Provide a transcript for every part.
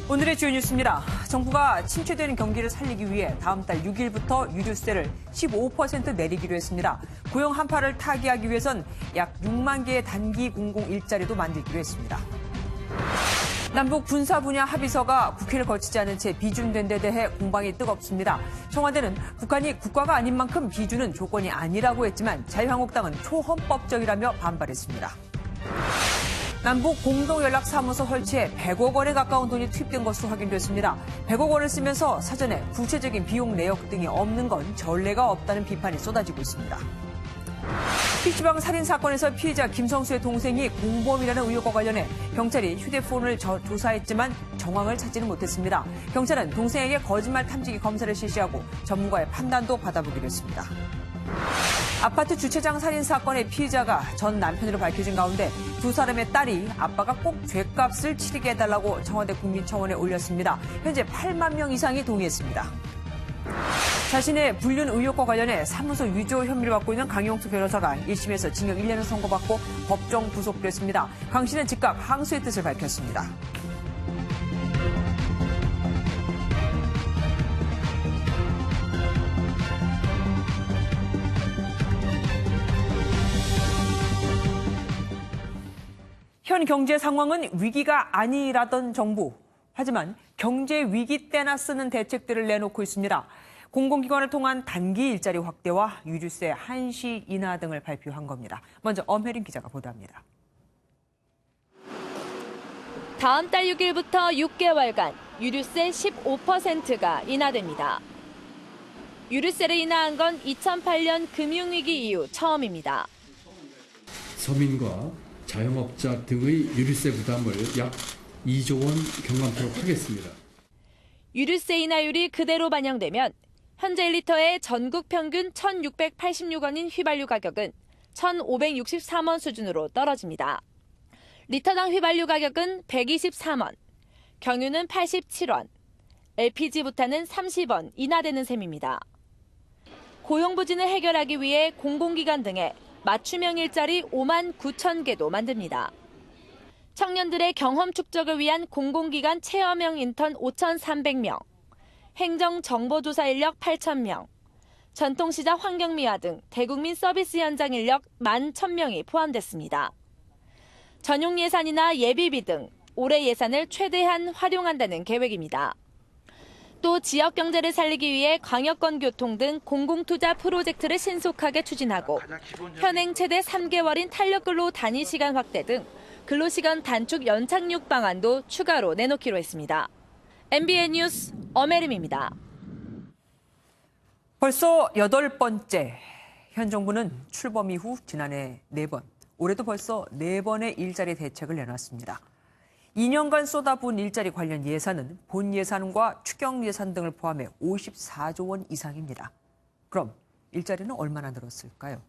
오늘의 주요 뉴스입니다. 정부가 침체되는 경기를 살리기 위해 다음 달 6일부터 유류세를 15% 내리기로 했습니다. 고용 한파를 타개하기 위해선 약 6만 개의 단기 공공 일자리도 만들기로 했습니다. 남북 군사 분야 합의서가 국회를 거치지 않은 채 비준된 데 대해 공방이 뜨겁습니다. 청와대는 북한이 국가가 아닌 만큼 비준은 조건이 아니라고 했지만 자유한국당은 초헌법적이라며 반발했습니다. 남북 공동연락사무소 설치에 100억 원에 가까운 돈이 투입된 것으로 확인됐습니다. 100억 원을 쓰면서 사전에 구체적인 비용 내역 등이 없는 건 전례가 없다는 비판이 쏟아지고 있습니다. PC방 살인 사건에서 피해자 김성수의 동생이 공범이라는 의혹과 관련해 경찰이 휴대폰을 조사했지만 정황을 찾지는 못했습니다. 경찰은 동생에게 거짓말 탐지기 검사를 실시하고 전문가의 판단도 받아보기로 했습니다. 아파트 주차장 살인 사건의 피의자가 전 남편으로 밝혀진 가운데 두 사람의 딸이 아빠가 꼭 죗값을 치르게 해달라고 청와대 국민청원에 올렸습니다. 현재 8만 명 이상이 동의했습니다. 자신의 불륜 의혹과 관련해 사무소 위조 혐의를 받고 있는 강용수 변호사가 1심에서 징역 1년을 선고받고 법정 구속됐습니다. 강 씨는 즉각 항소의 뜻을 밝혔습니다. 현 경제 상황은 위기가 아니라던 정부. 하지만 경제 위기 때나 쓰는 대책들을 내놓고 있습니다. 공공기관을 통한 단기 일자리 확대와 유류세 한시 인하 등을 발표한 겁니다. 먼저 엄혜린 기자가 보도합니다. 다음 달 6일부터 6개월간 유류세 15%가 인하됩니다. 유류세를 인하한 건 2008년 금융위기 이후 처음입니다. 서민과 자영업자 등의 유류세 부담을 약 2조 원 경감토록 하겠습니다. 유류세 인하율이 그대로 반영되면 현재 1리터의 전국 평균 1,686원인 휘발유 가격은 1,563원 수준으로 떨어집니다. 리터당 휘발유 가격은 123원, 경유는 87원, LPG 부탄은 30원 인하되는 셈입니다. 고용 부진을 해결하기 위해 공공기관 등에 맞춤형 일자리 5만 9천 개도 만듭니다. 청년들의 경험 축적을 위한 공공기관 체험형 인턴 5,300명, 행정정보조사 인력 8,000명, 전통시장 환경미화 등 대국민 서비스 현장 인력 11,000명이 포함됐습니다. 전용 예산이나 예비비 등 올해 예산을 최대한 활용한다는 계획입니다. 또 지역 경제를 살리기 위해 광역권 교통 등 공공투자 프로젝트를 신속하게 추진하고 현행 최대 3개월인 탄력근로 단위 시간 확대 등 근로시간 단축 연착륙 방안도 추가로 내놓기로 했습니다. MBN 뉴스 엄혜림입니다. 벌써 8번째. 현 정부는 출범 이후 지난해 4번, 올해도 벌써 4번의 일자리 대책을 내놨습니다. 2년간 쏟아부은 일자리 관련 예산은 본 예산과 추경 예산 등을 포함해 54조 원 이상입니다. 그럼 일자리는 얼마나 늘었을까요?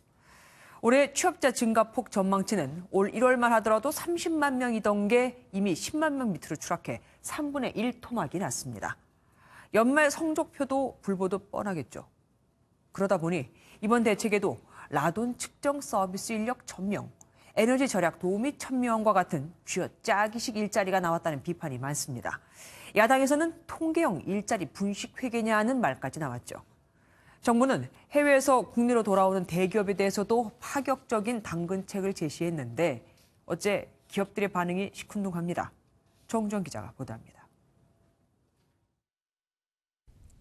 올해 취업자 증가폭 전망치는 올 1월만 하더라도 30만 명이던 게 이미 10만 명 밑으로 추락해 3분의 1 토막이 났습니다. 연말 성적표도 불보듯 뻔하겠죠. 그러다 보니 이번 대책에도 라돈 측정 서비스 인력 1,000명, 에너지 절약 도우미 1,000명과 같은 쥐어짜기식 일자리가 나왔다는 비판이 많습니다. 야당에서는 통계형 일자리 분식 회계냐는 말까지 나왔죠. 정부는 해외에서 국내로 돌아오는 대기업에 대해서도 파격적인 당근책을 제시했는데 어째 기업들의 반응이 시큰둥합니다. 정주영 기자가 보도합니다.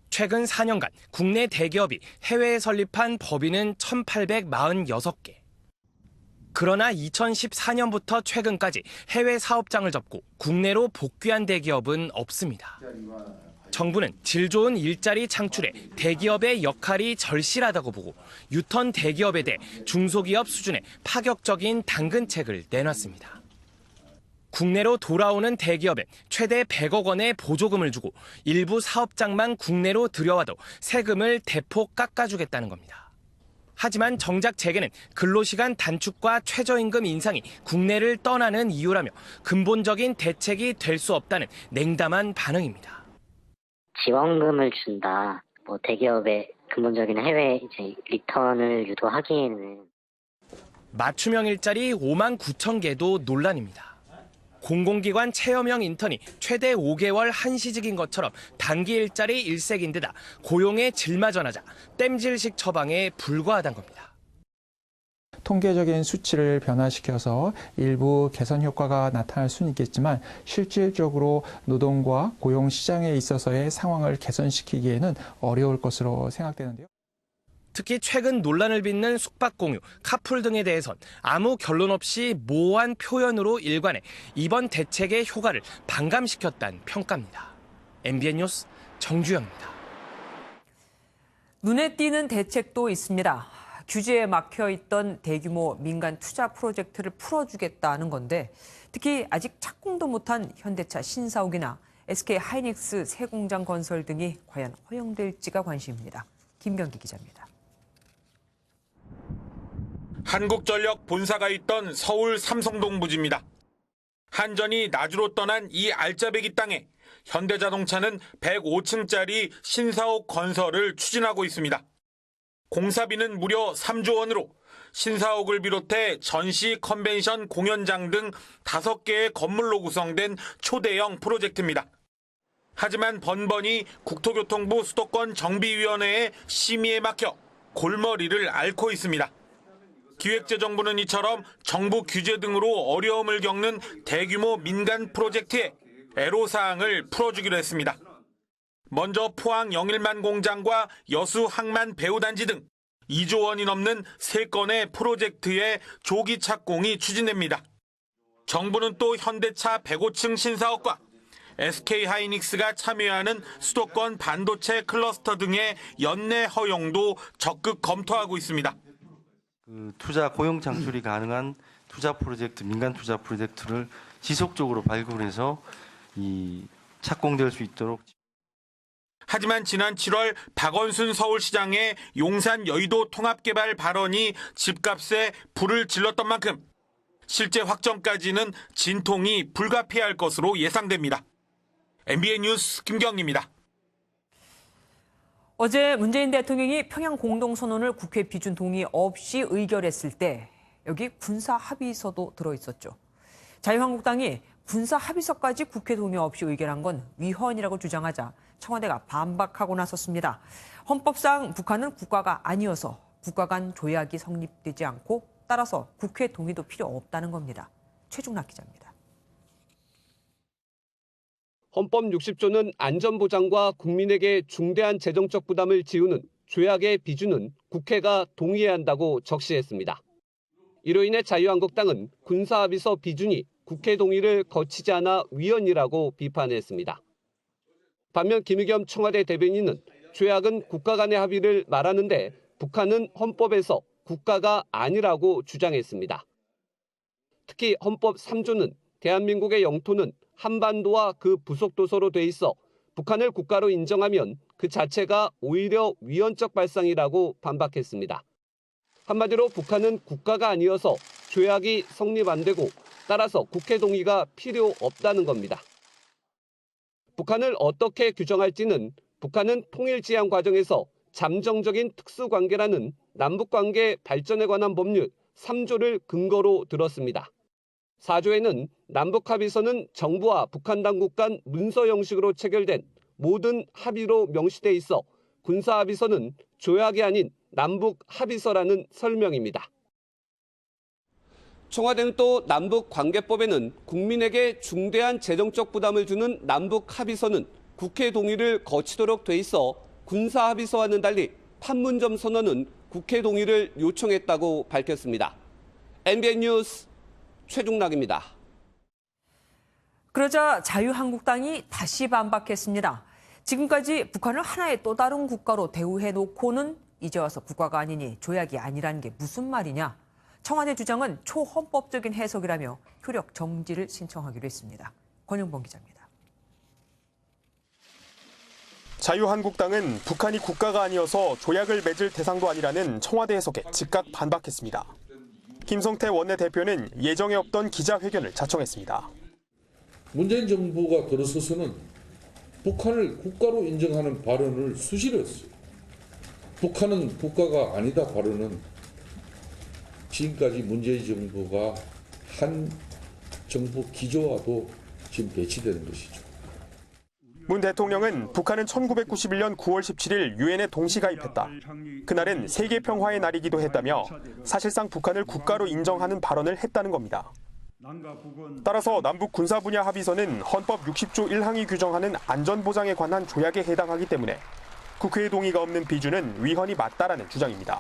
최근 4년간 국내 대기업이 해외에 설립한 법인은 1,846개. 그러나 2014년부터 최근까지 해외 사업장을 접고 국내로 복귀한 대기업은 없습니다. 정부는 질 좋은 일자리 창출에 대기업의 역할이 절실하다고 보고 유턴 대기업에 대해 중소기업 수준의 파격적인 당근책을 내놨습니다. 국내로 돌아오는 대기업엔 최대 100억 원의 보조금을 주고 일부 사업장만 국내로 들여와도 세금을 대폭 깎아주겠다는 겁니다. 하지만 정작 재계는 근로시간 단축과 최저임금 인상이 국내를 떠나는 이유라며 근본적인 대책이 될 수 없다는 냉담한 반응입니다. 지원금을 준다. 대기업의 근본적인 해외 리턴을 유도하기에는 맞춤형 일자리 5만 9천 개도 논란입니다. 공공기관 체험형 인턴이 최대 5개월 한시직인 것처럼 단기 일자리 일색인 데다 고용에 질마전하자 땜질식 처방에 불과하단 겁니다. 통계적인 수치를 변화시켜서 일부 개선 효과가 나타날 수는 있겠지만 실질적으로 노동과 고용 시장에 있어서의 상황을 개선시키기에는 어려울 것으로 생각되는데요. 특히 최근 논란을 빚는 숙박공유, 카풀 등에 대해선 아무 결론 없이 모호한 표현으로 일관해 이번 대책의 효과를 반감시켰다는 평가입니다. MBN 뉴스 정주영입니다. 눈에 띄는 대책도 있습니다. 규제에 막혀있던 대규모 민간 투자 프로젝트를 풀어주겠다는 건데 특히 아직 착공도 못한 현대차 신사옥이나 SK 하이닉스 새 공장 건설 등이 과연 허용될지가 관심입니다. 김경기 기자입니다. 한국전력 본사가 있던 서울 삼성동 부지입니다. 한전이 나주로 떠난 이 알짜배기 땅에 현대자동차는 105층짜리 신사옥 건설을 추진하고 있습니다. 공사비는 무려 3조 원으로 신사옥을 비롯해 전시, 컨벤션, 공연장 등 5개의 건물로 구성된 초대형 프로젝트입니다. 하지만 번번이 국토교통부 수도권 정비위원회의 심의에 막혀 골머리를 앓고 있습니다. 기획재정부는 이처럼 정부 규제 등으로 어려움을 겪는 대규모 민간 프로젝트에 애로사항을 풀어주기로 했습니다. 먼저 포항 영일만 공장과 여수 항만 배우단지 등 2조 원이 넘는 3건의 프로젝트의 조기 착공이 추진됩니다. 정부는 또 현대차 105층 신사옥과 SK 하이닉스가 참여하는 수도권 반도체 클러스터 등의 연내 허용도 적극 검토하고 있습니다. 투자 고용 창출이 가능한 투자 프로젝트, 민간 투자 프로젝트를 지속적으로 발굴해서 착공될 수 있도록. 하지만 지난 7월 박원순 서울시장의 용산 여의도 통합개발 발언이 집값에 불을 질렀던 만큼 실제 확정까지는 진통이 불가피할 것으로 예상됩니다. MBN 뉴스 김경리입니다. 어제 문재인 대통령이 평양 공동선언을 국회 비준 동의 없이 의결했을 때 여기 군사합의서도 들어있었죠. 자유한국당이 군사합의서까지 국회 동의 없이 의결한 건 위헌이라고 주장하자 청와대가 반박하고 나섰습니다. 헌법상 북한은 국가가 아니어서 국가 간 조약이 성립되지 않고 따라서 국회 동의도 필요 없다는 겁니다. 최중락 기자입니다. 헌법 60조는 안전보장과 국민에게 중대한 재정적 부담을 지우는 조약의 비준은 국회가 동의해야 한다고 적시했습니다. 이로 인해 자유한국당은 군사합의서 비준이 국회 동의를 거치지 않아 위헌이라고 비판했습니다. 반면 김의겸 청와대 대변인은 조약은 국가 간의 합의를 말하는데 북한은 헌법에서 국가가 아니라고 주장했습니다. 특히 헌법 3조는 대한민국의 영토는 한반도와 그 부속 도서로 돼 있어 북한을 국가로 인정하면 그 자체가 오히려 위헌적 발상이라고 반박했습니다. 한마디로 북한은 국가가 아니어서 조약이 성립 안 되고 따라서 국회 동의가 필요 없다는 겁니다. 북한을 어떻게 규정할지는 북한은 통일지향 과정에서 잠정적인 특수관계라는 남북관계 발전에 관한 법률 3조를 근거로 들었습니다. 4조에는 남북합의서는 정부와 북한 당국 간 문서 형식으로 체결된 모든 합의로 명시돼 있어 군사합의서는 조약이 아닌 남북합의서라는 설명입니다. 청와대는 또 남북관계법에는 국민에게 중대한 재정적 부담을 주는 남북합의서는 국회 동의를 거치도록 돼 있어 군사합의서와는 달리 판문점 선언은 국회 동의를 요청했다고 밝혔습니다. MBN 뉴스 최중락입니다. 그러자 자유한국당이 다시 반박했습니다. 지금까지 북한을 하나의 또 다른 국가로 대우해놓고는 이제 와서 국가가 아니니 조약이 아니라는 게 무슨 말이냐. 청와대 주장은 초헌법적인 해석이라며 효력 정지를 신청하기로 했습니다. 권영범 기자입니다. 자유한국당은 북한이 국가가 아니어서 조약을 맺을 대상도 아니라는 청와대 해석에 즉각 반박했습니다. 김성태 원내대표는 예정에 없던 기자회견을 자청했습니다. 문재인 정부가 들어서서는 북한을 국가로 인정하는 발언을 수시로 했어요. 북한은 국가가 아니다 발언은 지금까지 문재인 정부가 한 정부 기조와도 지금 배치되는 것이죠. 문 대통령은 북한은 1991년 9월 17일 유엔에 동시 가입했다. 그날은 세계 평화의 날이기도 했다며 사실상 북한을 국가로 인정하는 발언을 했다는 겁니다. 따라서 남북 군사 분야 합의서는 헌법 60조 1항이 규정하는 안전보장에 관한 조약에 해당하기 때문에 국회의 동의가 없는 비준은 위헌이 맞다라는 주장입니다.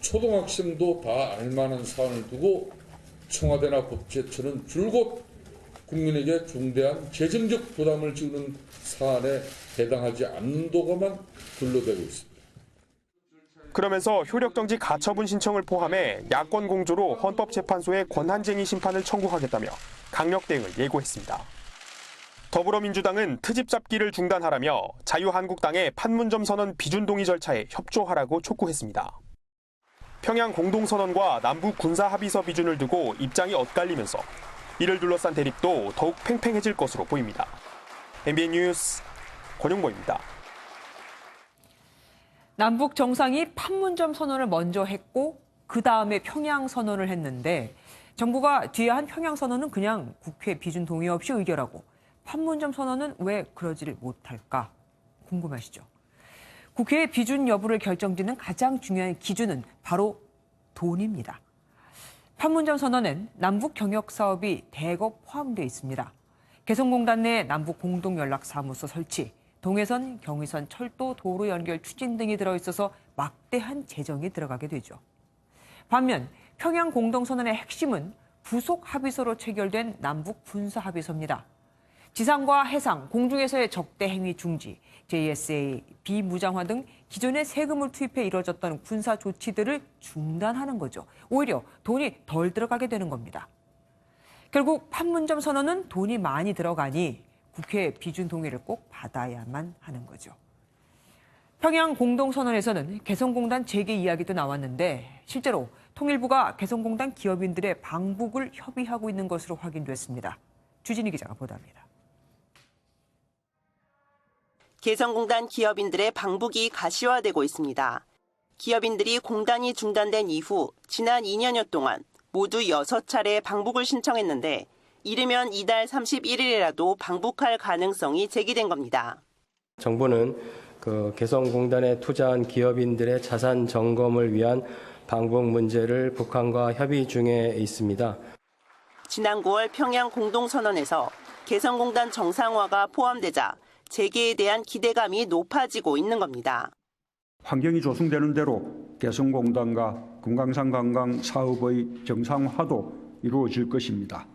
초등학생도 다 알만한 사안을 두고 청와대나 법제처는 줄곧 국민에게 중대한 재정적 부담을 지우는 사안에 해당하지 않는다고만 둘러대고 있습니다. 그러면서 효력정지 가처분 신청을 포함해 야권 공조로 헌법재판소에 권한쟁의 심판을 청구하겠다며 강력 대응을 예고했습니다. 더불어민주당은 트집 잡기를 중단하라며 자유한국당의 판문점 선언 비준 동의 절차에 협조하라고 촉구했습니다. 평양 공동선언과 남북 군사 합의서 비준을 두고 입장이 엇갈리면서 이를 둘러싼 대립도 더욱 팽팽해질 것으로 보입니다. MBN 뉴스 권용보입니다. 남북 정상이 판문점 선언을 먼저 했고 그 다음에 평양 선언을 했는데 정부가 뒤에 한 평양 선언은 그냥 국회 비준 동의 없이 의결하고 판문점 선언은 왜 그러지를 못할까 궁금하시죠? 국회의 비준 여부를 결정짓는 가장 중요한 기준은 바로 돈입니다. 판문점 선언엔 남북 경역 사업이 대거 포함되어 있습니다. 개성공단 내 남북 공동연락사무소 설치, 동해선, 경의선, 철도, 도로 연결 추진 등이 들어있어서 막대한 재정이 들어가게 되죠. 반면 평양 공동선언의 핵심은 부속 합의서로 체결된 남북 군사 합의서입니다. 지상과 해상, 공중에서의 적대 행위 중지, JSA, 비무장화 등 기존에 세금을 투입해 이뤄졌던 군사 조치들을 중단하는 거죠. 오히려 돈이 덜 들어가게 되는 겁니다. 결국 판문점 선언은 돈이 많이 들어가니 국회 비준 동의를 꼭 받아야만 하는 거죠. 평양 공동선언에서는 개성공단 재개 이야기도 나왔는데 실제로 통일부가 개성공단 기업인들의 방북을 협의하고 있는 것으로 확인됐습니다. 주진희 기자가 보도합니다. 개성공단 기업인들의 방북이 가시화되고 있습니다. 기업인들이 공단이 중단된 이후 지난 2년여 동안 모두 6차례 방북을 신청했는데 이르면 이달 31일이라도 방북할 가능성이 제기된 겁니다. 정부는 개성공단에 투자한 기업인들의 자산 점검을 위한 방북 문제를 북한과 협의 중에 있습니다. 지난 9월 평양 공동선언에서 개성공단 정상화가 포함되자 재개에 대한 기대감이 높아지고 있는 겁니다. 환경이 조성되는 대로 개성공단과 금강산 관광 사업의 정상화도 이루어질 것입니다.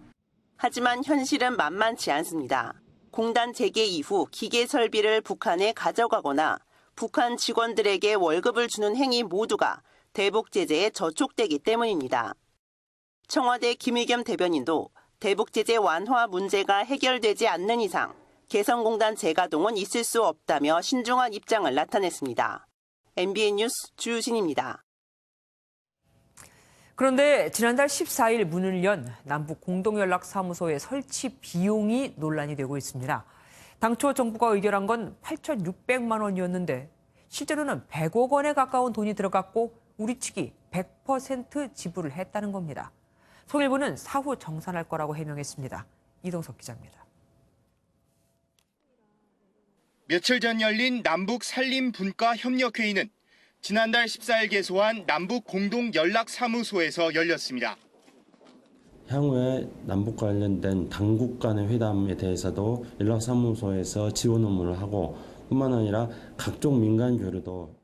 하지만 현실은 만만치 않습니다. 공단 재개 이후 기계 설비를 북한에 가져가거나 북한 직원들에게 월급을 주는 행위 모두가 대북 제재에 저촉되기 때문입니다. 청와대 김의겸 대변인도 대북 제재 완화 문제가 해결되지 않는 이상 개성공단 재가동은 있을 수 없다며 신중한 입장을 나타냈습니다. MBN 뉴스 주유진입니다. 그런데 지난달 14일 문을 연 남북 공동연락사무소의 설치 비용이 논란이 되고 있습니다. 당초 정부가 의결한 건 8,600만 원이었는데 실제로는 100억 원에 가까운 돈이 들어갔고 우리 측이 100% 지불을 했다는 겁니다. 통일부는 사후 정산할 거라고 해명했습니다. 이동석 기자입니다. 며칠 전 열린 남북 산림분과협력회의는 지난달 14일 개소한 남북 공동연락사무소에서 열렸습니다. 향후에 남북 관련된 당국 간의 회담에 대해서도 연락사무소에서 지원 업무를 하고 뿐만 아니라 각종 민간 교류도.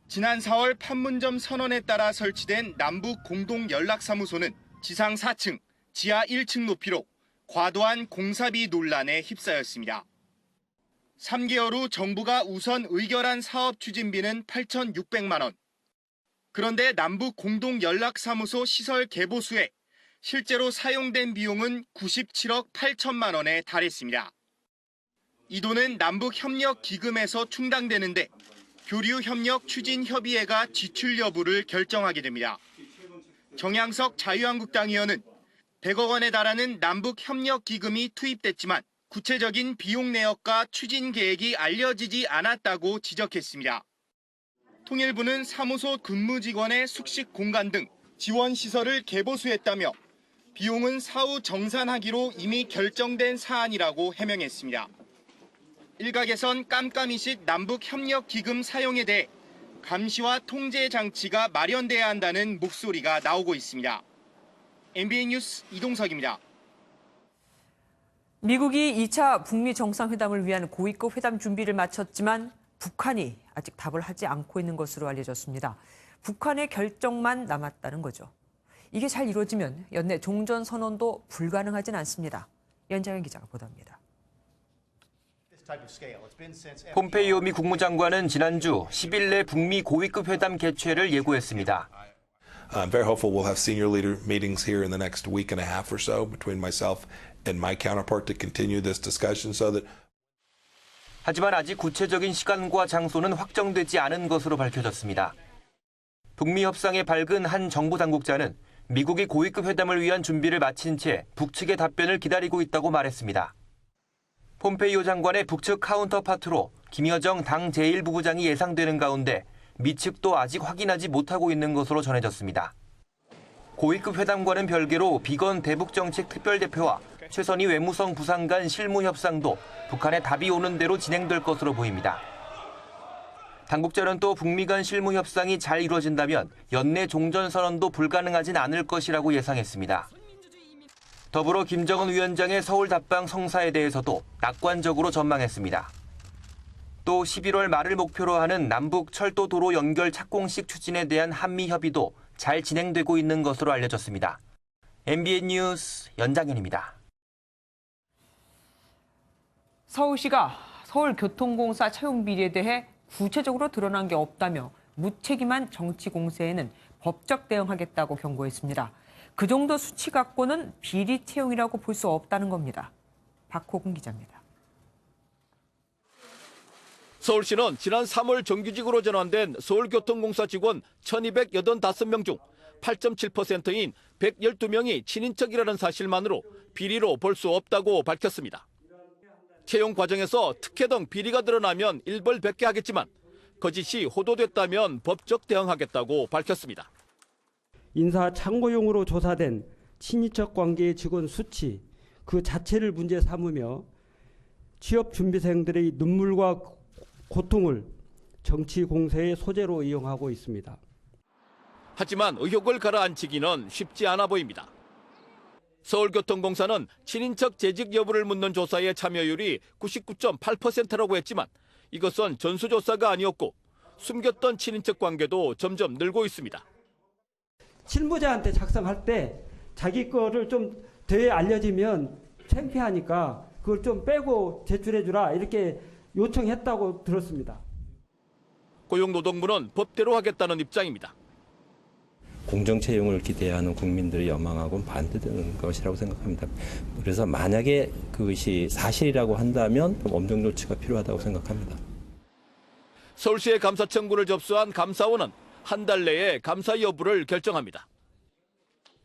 지난 4월 판문점 선언에 따라 설치된 남북 공동연락사무소는 지상 4층, 지하 1층 높이로 과도한 공사비 논란에 휩싸였습니다. 3개월 후 정부가 우선 의결한 사업 추진비는 8,600만 원. 그런데 남북 공동연락사무소 시설 개보수에 실제로 사용된 비용은 97억 8천만 원에 달했습니다. 이 돈은 남북협력기금에서 충당되는데 교류협력추진협의회가 지출 여부를 결정하게 됩니다. 정양석 자유한국당 의원은 100억 원에 달하는 남북협력기금이 투입됐지만 구체적인 비용 내역과 추진 계획이 알려지지 않았다고 지적했습니다. 통일부는 사무소 근무 직원의 숙식 공간 등 지원 시설을 개보수했다며 비용은 사후 정산하기로 이미 결정된 사안이라고 해명했습니다. 일각에선 깜깜이식 남북협력기금 사용에 대해 감시와 통제 장치가 마련돼야 한다는 목소리가 나오고 있습니다. MBN 뉴스 이동석입니다. 미국이 2차 북미 정상회담을 위한 고위급 회담 준비를 마쳤지만 북한이 아직 답을 하지 않고 있는 것으로 알려졌습니다. 북한의 결정만 남았다는 거죠. 이게 잘 이루어지면 연내 종전선언도 불가능하진 않습니다. 연장현 기자가 보도합니다. 폼페이오 미 국무장관은 지난주 10일 내 북미 고위급 회담 개최를 예고했습니다. I'm very hopeful we'll have senior leader meetings here in the next week and a half or so between myself and my counterpart to continue this discussion so that. 하지만 아직 구체적인 시간과 장소는 확정되지 않은 것으로 밝혀졌습니다. 북미 협상에 밝은 한 정부 당국자는 미국이 고위급 회담을 위한 준비를 마친 채 북측의 답변을 기다리고 있다고 말했습니다. 폼페이오 장관의 북측 카운터파트로 김여정 당 제1부부장이 예상되는 가운데 미 측도 아직 확인하지 못하고 있는 것으로 전해졌습니다. 고위급 회담과는 별개로 비건 대북정책 특별대표와 최선희 외무성 부상 간 실무 협상도 북한의 답이 오는 대로 진행될 것으로 보입니다. 당국자는 또 북미 간 실무 협상이 잘 이루어진다면 연내 종전선언도 불가능하진 않을 것이라고 예상했습니다. 더불어 김정은 위원장의 서울 답방 성사에 대해서도 낙관적으로 전망했습니다. 또 11월 말을 목표로 하는 남북 철도 도로 연결 착공식 추진에 대한 한미 협의도 잘 진행되고 있는 것으로 알려졌습니다. MBN 뉴스 연장현입니다. 서울시가 서울교통공사 채용 비리에 대해 구체적으로 드러난 게 없다며 무책임한 정치 공세에는 법적 대응하겠다고 경고했습니다. 그 정도 수치 갖고는 비리 채용이라고 볼 수 없다는 겁니다. 박호근 기자입니다. 서울시는 지난 3월 정규직으로 전환된 서울교통공사 직원 1,285명 중 8.7%인 112명이 친인척이라는 사실만으로 비리로 볼 수 없다고 밝혔습니다. 채용 과정에서 특혜 등 비리가 드러나면 일벌백계 하겠지만 거짓이 호도됐다면 법적 대응하겠다고 밝혔습니다. 인사 참고용으로 조사된 친인척 관계의 직원 수치 그 자체를 문제 삼으며 취업 준비생들의 눈물과 고통을 정치 공세의 소재로 이용하고 있습니다. 하지만 의혹을 가라앉히기는 쉽지 않아 보입니다. 서울교통공사는 친인척 재직 여부를 묻는 조사의 참여율이 99.8%라고 했지만 이것은 전수조사가 아니었고 숨겼던 친인척 관계도 점점 늘고 있습니다. 실무자한테 작성할 때 자기 거를 좀 더 알려지면 창피하니까 그걸 좀 빼고 제출해주라 이렇게 요청했다고 들었습니다. 고용노동부는 법대로 하겠다는 입장입니다. 공정 채용을 기대하는 국민들의 여망하고는 반대되는 것이라고 생각합니다. 그래서 만약에 그것이 사실이라고 한다면 엄정 조치가 필요하다고 생각합니다. 서울시의 감사 청구를 접수한 감사원은 한 달 내에 감사 여부를 결정합니다.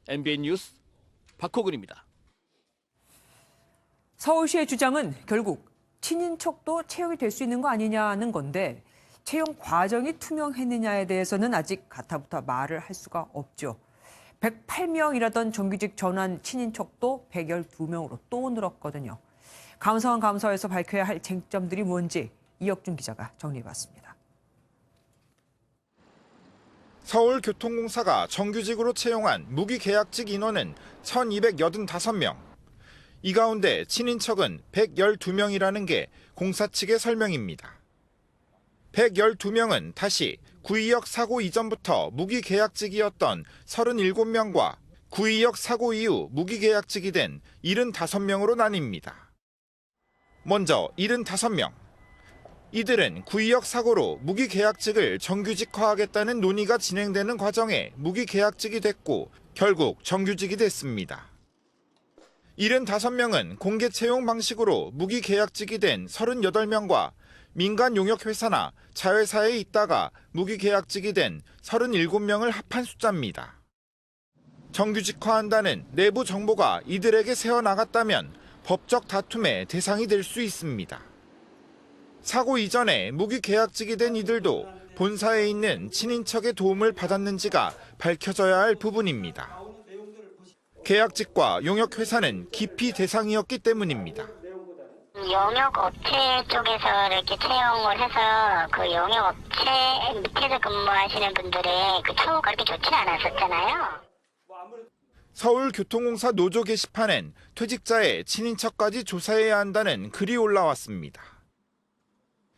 MBN 뉴스 박호근입니다. 서울시의 주장은 결국 친인척도 채용이 될 수 있는 거 아니냐는 건데 채용 과정이 투명했느냐에 대해서는 아직 가타부타 말을 할 수가 없죠. 108명이라던 정규직 전환 친인척도 112명으로 또 늘었거든요. 감사원 감사에서 밝혀야 할 쟁점들이 뭔지 이혁준 기자가 정리해봤습니다. 서울교통공사가 정규직으로 채용한 무기계약직 인원은 1,285명. 이 가운데 친인척은 112명이라는 게 공사 측의 설명입니다. 112명은 다시 구의역 사고 이전부터 무기계약직이었던 37명과 구의역 사고 이후 무기계약직이 된 75명으로 나뉩니다. 먼저 75명. 이들은 구의역 사고로 무기계약직을 정규직화하겠다는 논의가 진행되는 과정에 무기계약직이 됐고 결국 정규직이 됐습니다. 75명은 공개 채용 방식으로 무기계약직이 된 38명과 민간 용역회사나 자회사에 있다가 무기계약직이 된 37명을 합한 숫자입니다. 정규직화한다는 내부 정보가 이들에게 새어나갔다면 법적 다툼의 대상이 될 수 있습니다. 사고 이전에 무기계약직이 된 이들도 본사에 있는 친인척의 도움을 받았는지가 밝혀져야 할 부분입니다. 계약직과 용역회사는 기피 대상이었기 때문입니다. 영역 업체 쪽에서 이렇게 채용을 해서 그 영역 업체 밑에서 근무하시는 분들의 그 처우가 그렇게 좋지 않았었잖아요. 서울교통공사 노조 게시판엔 퇴직자의 친인척까지 조사해야 한다는 글이 올라왔습니다.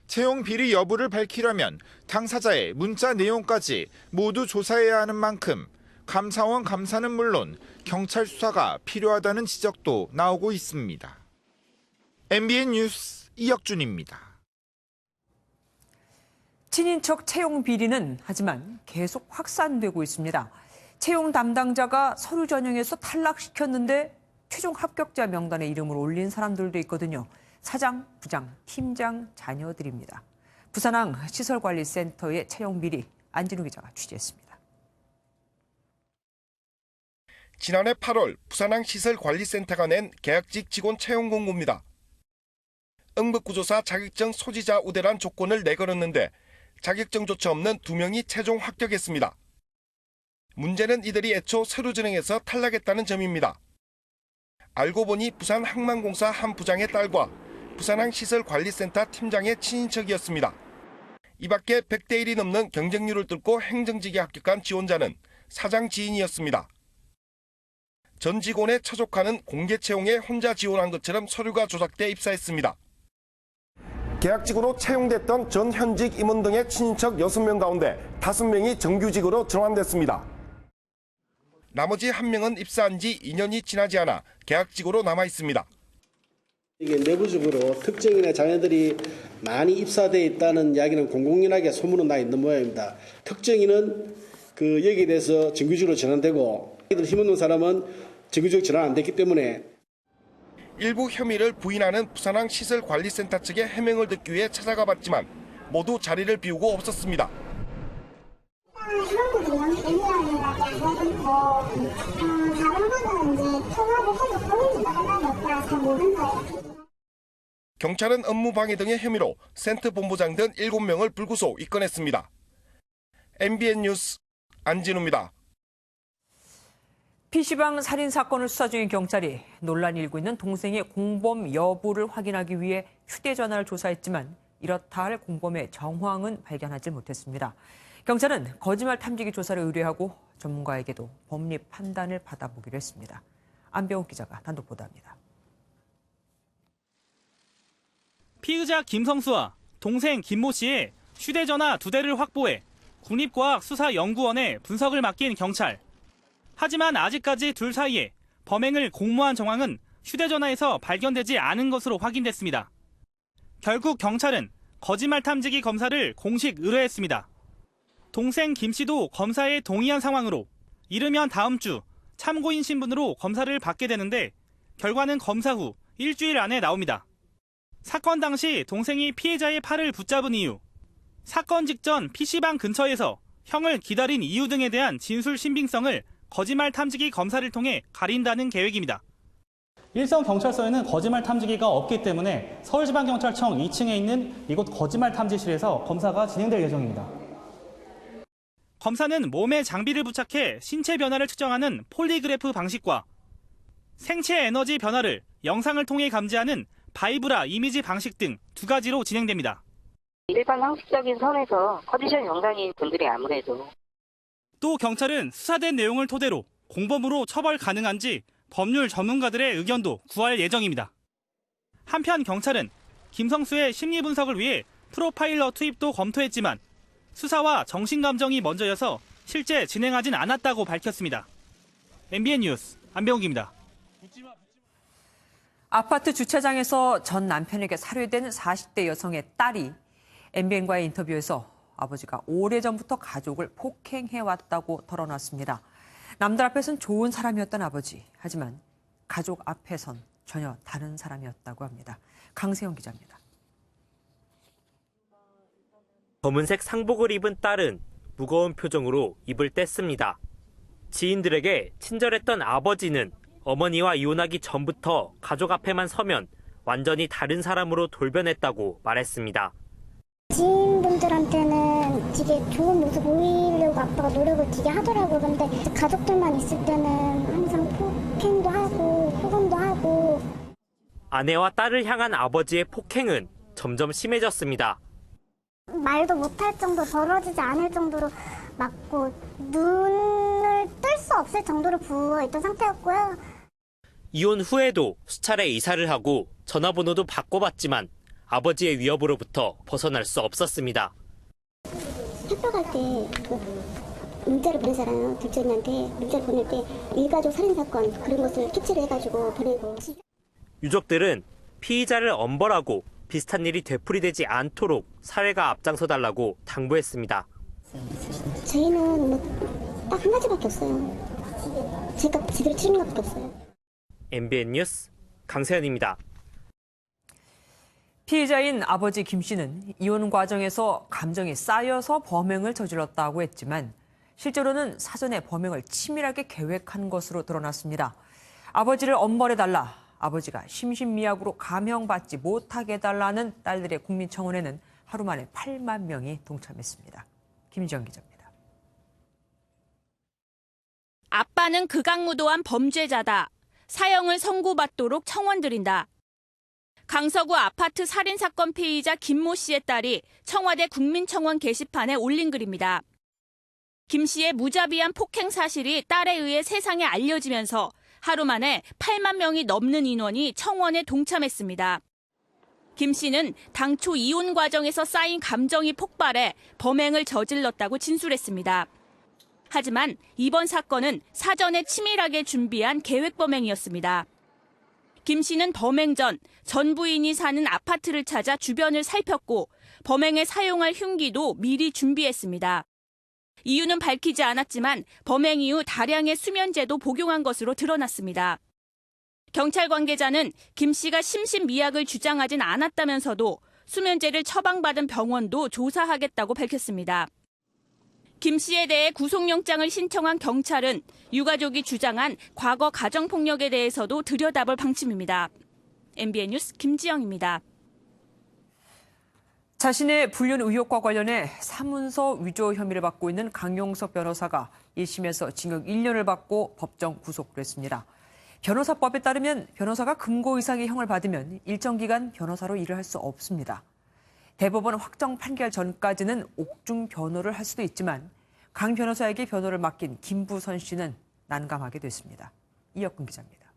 채용 비리 여부를 밝히려면 당사자의 문자 내용까지 모두 조사해야 하는 만큼 감사원 감사는 물론 경찰 수사가 필요하다는 지적도 나오고 있습니다. MBN 뉴스 이혁준입니다. 친인척 채용 비리는 하지만 계속 확산되고 있습니다. 채용 담당자가 서류 전형에서 탈락시켰는데 최종 합격자 명단에 이름을 올린 사람들도 있거든요. 사장, 부장, 팀장 자녀들입니다. 부산항 시설관리센터의 채용 비리 안진우 기자가 취재했습니다. 지난해 8월 부산항 시설관리센터가 낸 계약직 직원 채용 공고입니다. 응급구조사 자격증 소지자 우대란 조건을 내걸었는데 자격증조차 없는 2명이 최종 합격했습니다. 문제는 이들이 애초 서류 전형에서 탈락했다는 점입니다. 알고 보니 부산 항만공사 한 부장의 딸과 부산항 시설관리센터 팀장의 친인척이었습니다. 이 밖에 100대 1이 넘는 경쟁률을 뚫고 행정직에 합격한 지원자는 사장 지인이었습니다. 전 직원의 처족하는 공개 채용에 혼자 지원한 것처럼 서류가 조작돼 입사했습니다. 계약직으로 채용됐던 전 현직 임원 등의 친인척 6명 가운데 5명이 정규직으로 전환됐습니다. 나머지 1명은 입사한 지 2년이 지나지 않아 계약직으로 남아 있습니다. 이게 내부적으로 특정인의 자녀들이 많이 입사되어 있다는 이야기는 공공연하게 소문은 나 있는 모양입니다. 특정인은 여기에 대해서 정규직으로 전환되고 힘없는 사람은 정규직 전환 안 됐기 때문에 일부 혐의를 부인하는 부산항 시설관리센터 측의 해명을 듣기 위해 찾아가 봤지만 모두 자리를 비우고 없었습니다. 경찰은 업무방해 등의 혐의로 센터 본부장 등 7명을 불구속 입건했습니다. MBN 뉴스 안진우입니다. PC방 살인 사건을 수사 중인 경찰이 논란이 일고 있는 동생의 공범 여부를 확인하기 위해 휴대전화를 조사했지만 이렇다 할 공범의 정황은 발견하지 못했습니다. 경찰은 거짓말 탐지기 조사를 의뢰하고 전문가에게도 법리 판단을 받아보기로 했습니다. 안병욱 기자가 단독 보도합니다. 피의자 김성수와 동생 김모 씨의 휴대전화 2대를 확보해 국립과학수사연구원에 분석을 맡긴 경찰. 하지만 아직까지 둘 사이에 범행을 공모한 정황은 휴대전화에서 발견되지 않은 것으로 확인됐습니다. 결국 경찰은 거짓말 탐지기 검사를 공식 의뢰했습니다. 동생 김 씨도 검사에 동의한 상황으로 이르면 다음 주 참고인 신분으로 검사를 받게 되는데 결과는 검사 후 일주일 안에 나옵니다. 사건 당시 동생이 피해자의 팔을 붙잡은 이유, 사건 직전 PC방 근처에서 형을 기다린 이유 등에 대한 진술 신빙성을 거짓말 탐지기 검사를 통해 가린다는 계획입니다. 일선 경찰서에는 거짓말 탐지기가 없기 때문에 서울지방경찰청 2층에 있는 이곳 거짓말 탐지실에서 검사가 진행될 예정입니다. 검사는 몸에 장비를 부착해 신체 변화를 측정하는 폴리그래프 방식과 생체 에너지 변화를 영상을 통해 감지하는 바이브라 이미지 방식 등 2가지로 진행됩니다. 일반 상식적인 선에서 컨디션 영상인 분들이 아무래도 또 경찰은 수사된 내용을 토대로 공범으로 처벌 가능한지 법률 전문가들의 의견도 구할 예정입니다. 한편 경찰은 김성수의 심리 분석을 위해 프로파일러 투입도 검토했지만 수사와 정신감정이 먼저여서 실제 진행하진 않았다고 밝혔습니다. MBN 뉴스 안병욱입니다. 아파트 주차장에서 전 남편에게 살해된 40대 여성의 딸이 MBN과의 인터뷰에서 아버지가 오래전부터 가족을 폭행해왔다고 털어놨습니다. 남들 앞에선 좋은 사람이었던 아버지. 하지만 가족 앞에선 전혀 다른 사람이었다고 합니다. 강세영 기자입니다. 검은색 상복을 입은 딸은 무거운 표정으로 입을 뗐습니다. 지인들에게 친절했던 아버지는 어머니와 이혼하기 전부터 가족 앞에만 서면 완전히 다른 사람으로 돌변했다고 말했습니다. 지인분들한테는 되게 좋은 모습 보이려고 아빠가 노력을 되게 하더라고요. 근데 가족들만 있을 때는 항상 폭행 아내와 딸을 향한 아버지의 폭행은 점점 심해졌습니다. 말도 못할 정도, 벌어지지 않을 정도로 맞고 눈을 뜰 수 없을 정도로 부어있던 상태였고요. 이혼 후에도 수차례 이사를 하고 전화번호도 바꿔봤지만 아버지의 위협으로부터 벗어날 수 없었습니다. 학교 갈 때 문자를 보내잖아요. 둘째 언니한테 문자를 보낼 때 일가족 살인사건 그런 것을 캡처를 해가지고 보내고. 유족들은 피의자를 엄벌하고 비슷한 일이 되풀이되지 않도록 사회가 앞장서달라고 당부했습니다. 저희는 딱 한 가지밖에 없어요. 제가 제대로 치는 것밖에 없어요. MBN 뉴스 강세현입니다. 피해자인 아버지 김 씨는 이혼 과정에서 감정이 쌓여서 범행을 저질렀다고 했지만 실제로는 사전에 범행을 치밀하게 계획한 것으로 드러났습니다. 아버지를 엄벌해달라, 아버지가 심신미약으로 감형받지 못하게 해달라는 딸들의 국민청원에는 하루 만에 8만 명이 동참했습니다. 김지영 기자입니다. 아빠는 극악무도한 범죄자다. 사형을 선고받도록 청원드린다. 강서구 아파트 살인사건 피의자 김모 씨의 딸이 청와대 국민청원 게시판에 올린 글입니다. 김 씨의 무자비한 폭행 사실이 딸에 의해 세상에 알려지면서 하루 만에 8만 명이 넘는 인원이 청원에 동참했습니다. 김 씨는 당초 이혼 과정에서 쌓인 감정이 폭발해 범행을 저질렀다고 진술했습니다. 하지만 이번 사건은 사전에 치밀하게 준비한 계획 범행이었습니다. 김 씨는 범행 전 부인이 사는 아파트를 찾아 주변을 살폈고 범행에 사용할 흉기도 미리 준비했습니다. 이유는 밝히지 않았지만 범행 이후 다량의 수면제도 복용한 것으로 드러났습니다. 경찰 관계자는 김 씨가 심신미약을 주장하진 않았다면서도 수면제를 처방받은 병원도 조사하겠다고 밝혔습니다. 김 씨에 대해 구속영장을 신청한 경찰은 유가족이 주장한 과거 가정폭력에 대해서도 들여다볼 방침입니다. MBN 뉴스 김지영입니다. 자신의 불륜 의혹과 관련해 사문서 위조 혐의를 받고 있는 강용석 변호사가 1심에서 징역 1년을 받고 법정 구속됐습니다. 변호사법에 따르면 변호사가 금고 이상의 형을 받으면 일정 기간 변호사로 일을 할 수 없습니다. 대법원 확정 판결 전까지는 옥중 변호를 할 수도 있지만 강 변호사에게 변호를 맡긴 김부선 씨는 난감하게 됐습니다. 이혁근 기자입니다.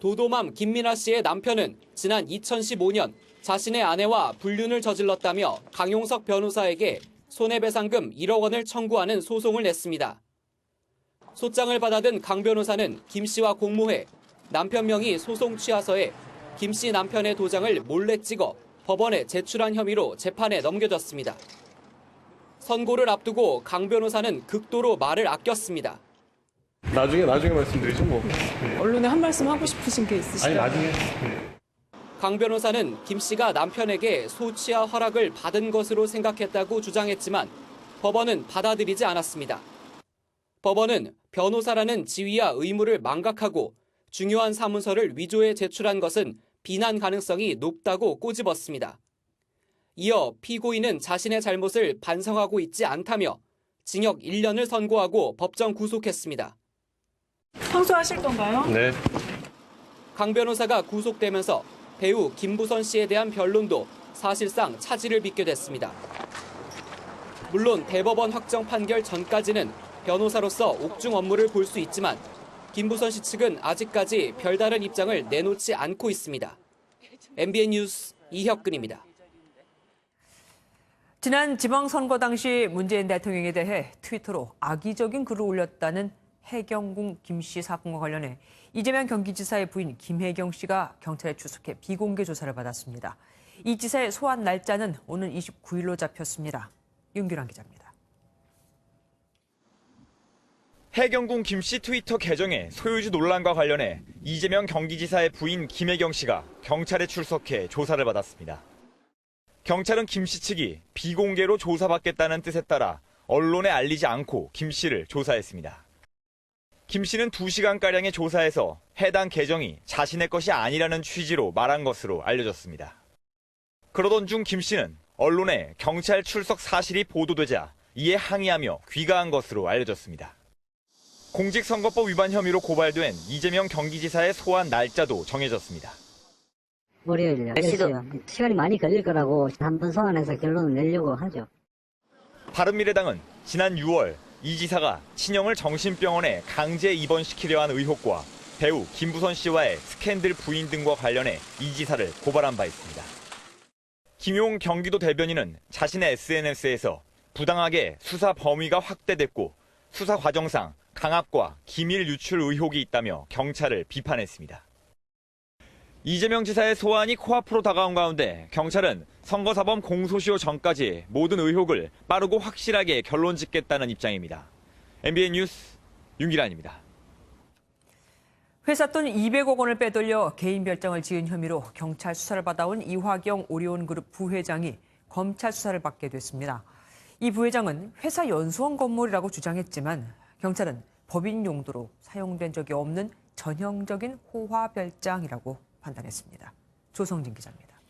도도맘 김민아 씨의 남편은 지난 2015년 자신의 아내와 불륜을 저질렀다며 강용석 변호사에게 손해배상금 1억 원을 청구하는 소송을 냈습니다. 소장을 받아든 강 변호사는 김 씨와 공모해 남편 명의 소송 취하서에 김 씨 남편의 도장을 몰래 찍어 법원에 제출한 혐의로 재판에 넘겨졌습니다. 선고를 앞두고 강 변호사는 극도로 말을 아꼈습니다. 나중에 말씀드리죠 뭐. 언론에 한 말씀 하고 싶으신 게 있으시죠? 아니 나중에. 강 변호사는 김 씨가 남편에게 소치와 허락을 받은 것으로 생각했다고 주장했지만 법원은 받아들이지 않았습니다. 법원은 변호사라는 지위와 의무를 망각하고 중요한 사문서를 위조해 제출한 것은 비난 가능성이 높다고 꼬집었습니다. 이어 피고인은 자신의 잘못을 반성하고 있지 않다며 징역 1년을 선고하고 법정 구속했습니다. 항소하실 건가요? 네. 강 변호사가 구속되면서 배우 김부선 씨에 대한 변론도 사실상 차질을 빚게 됐습니다. 물론 대법원 확정 판결 전까지는 변호사로서 옥중 업무를 볼 수 있지만 김부선 씨 측은 아직까지 별다른 입장을 내놓지 않고 있습니다. MBN 뉴스 이혁근입니다. 지난 지방선거 당시 문재인 대통령에 대해 트위터로 악의적인 글을 올렸다는 해경궁 김 씨 사건과 관련해 이재명 경기지사의 부인 김혜경 씨가 경찰에 출석해 비공개 조사를 받았습니다. 이 지사의 소환 날짜는 오는 29일로 잡혔습니다. 윤규란 기자입니다. 해경궁 김 씨 트위터 계정의 소유주 논란과 관련해 이재명 경기지사의 부인 김혜경 씨가 경찰에 출석해 조사를 받았습니다. 경찰은 김 씨 측이 비공개로 조사받겠다는 뜻에 따라 언론에 알리지 않고 김 씨를 조사했습니다. 김 씨는 2시간가량의 조사에서 해당 계정이 자신의 것이 아니라는 취지로 말한 것으로 알려졌습니다. 그러던 중 김 씨는 언론에 경찰 출석 사실이 보도되자 이에 항의하며 귀가한 것으로 알려졌습니다. 공직선거법 위반 혐의로 고발된 이재명 경기지사의 소환 날짜도 정해졌습니다. 월요일요. 시간이 많이 걸릴 거라고 한번 소환해서 결론을 내려고 하죠. 바른미래당은 지난 6월 이 지사가 친형을 정신병원에 강제 입원시키려 한 의혹과 배우 김부선 씨와의 스캔들 부인 등과 관련해 이 지사를 고발한 바 있습니다. 김용 경기도 대변인은 자신의 SNS에서 부당하게 수사 범위가 확대됐고 수사 과정상 강압과 기밀 유출 의혹이 있다며 경찰을 비판했습니다. 이재명 지사의 소환이 코앞으로 다가온 가운데 경찰은 선거사범 공소시효 전까지 모든 의혹을 빠르고 확실하게 결론 짓겠다는 입장입니다. MBN 뉴스 윤기란입니다. 회사 돈 200억 원을 빼돌려 개인 별장을 지은 혐의로 경찰 수사를 받아온 이화경 오리온그룹 부회장이 검찰 수사를 받게 됐습니다. 이 부회장은 회사 연수원 건물이라고 주장했지만 경찰은 법인 용도로 사용된 적이 없는 전형적인 호화 별장이라고 판단했습니다. 조성진 기자입니다.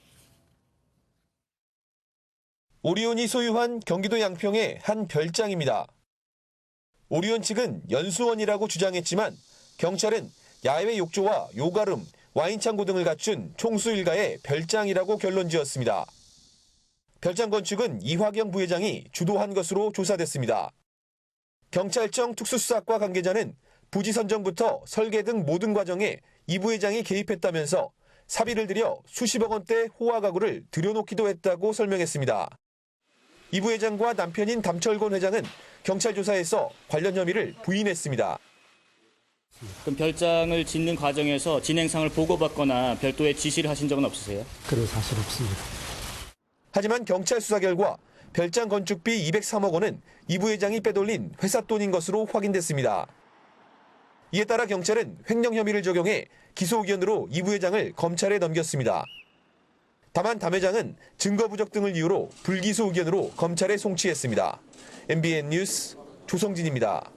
오리온이 소유한 경기도 양평의 한 별장입니다. 오리온 측은 연수원이라고 주장했지만 경찰은 야외 욕조와 요가룸, 와인창고 등을 갖춘 총수 일가의 별장이라고 결론지었습니다. 별장 건축은 이화경 부회장이 주도한 것으로 조사됐습니다. 경찰청 특수수사과 관계자는 부지 선정부터 설계 등 모든 과정에 이 부회장이 개입했다면서 사비를 들여 수십억 원대 호화 가구를 들여놓기도 했다고 설명했습니다. 이 부회장과 남편인 담철곤 회장은 경찰 조사에서 관련 혐의를 부인했습니다. 그럼 별장을 짓는 과정에서 진행상을 보고받거나 별도의 지시를 하신 적은 없으세요? 그런 사실 없습니다. 하지만 경찰 수사 결과 별장 건축비 203억 원은 이 부회장이 빼돌린 회사 돈인 것으로 확인됐습니다. 이에 따라 경찰은 횡령 혐의를 적용해 기소 의견으로 이 부회장을 검찰에 넘겼습니다. 다만 담 회장은 증거 부족 등을 이유로 불기소 의견으로 검찰에 송치했습니다. MBN 뉴스 조성진입니다.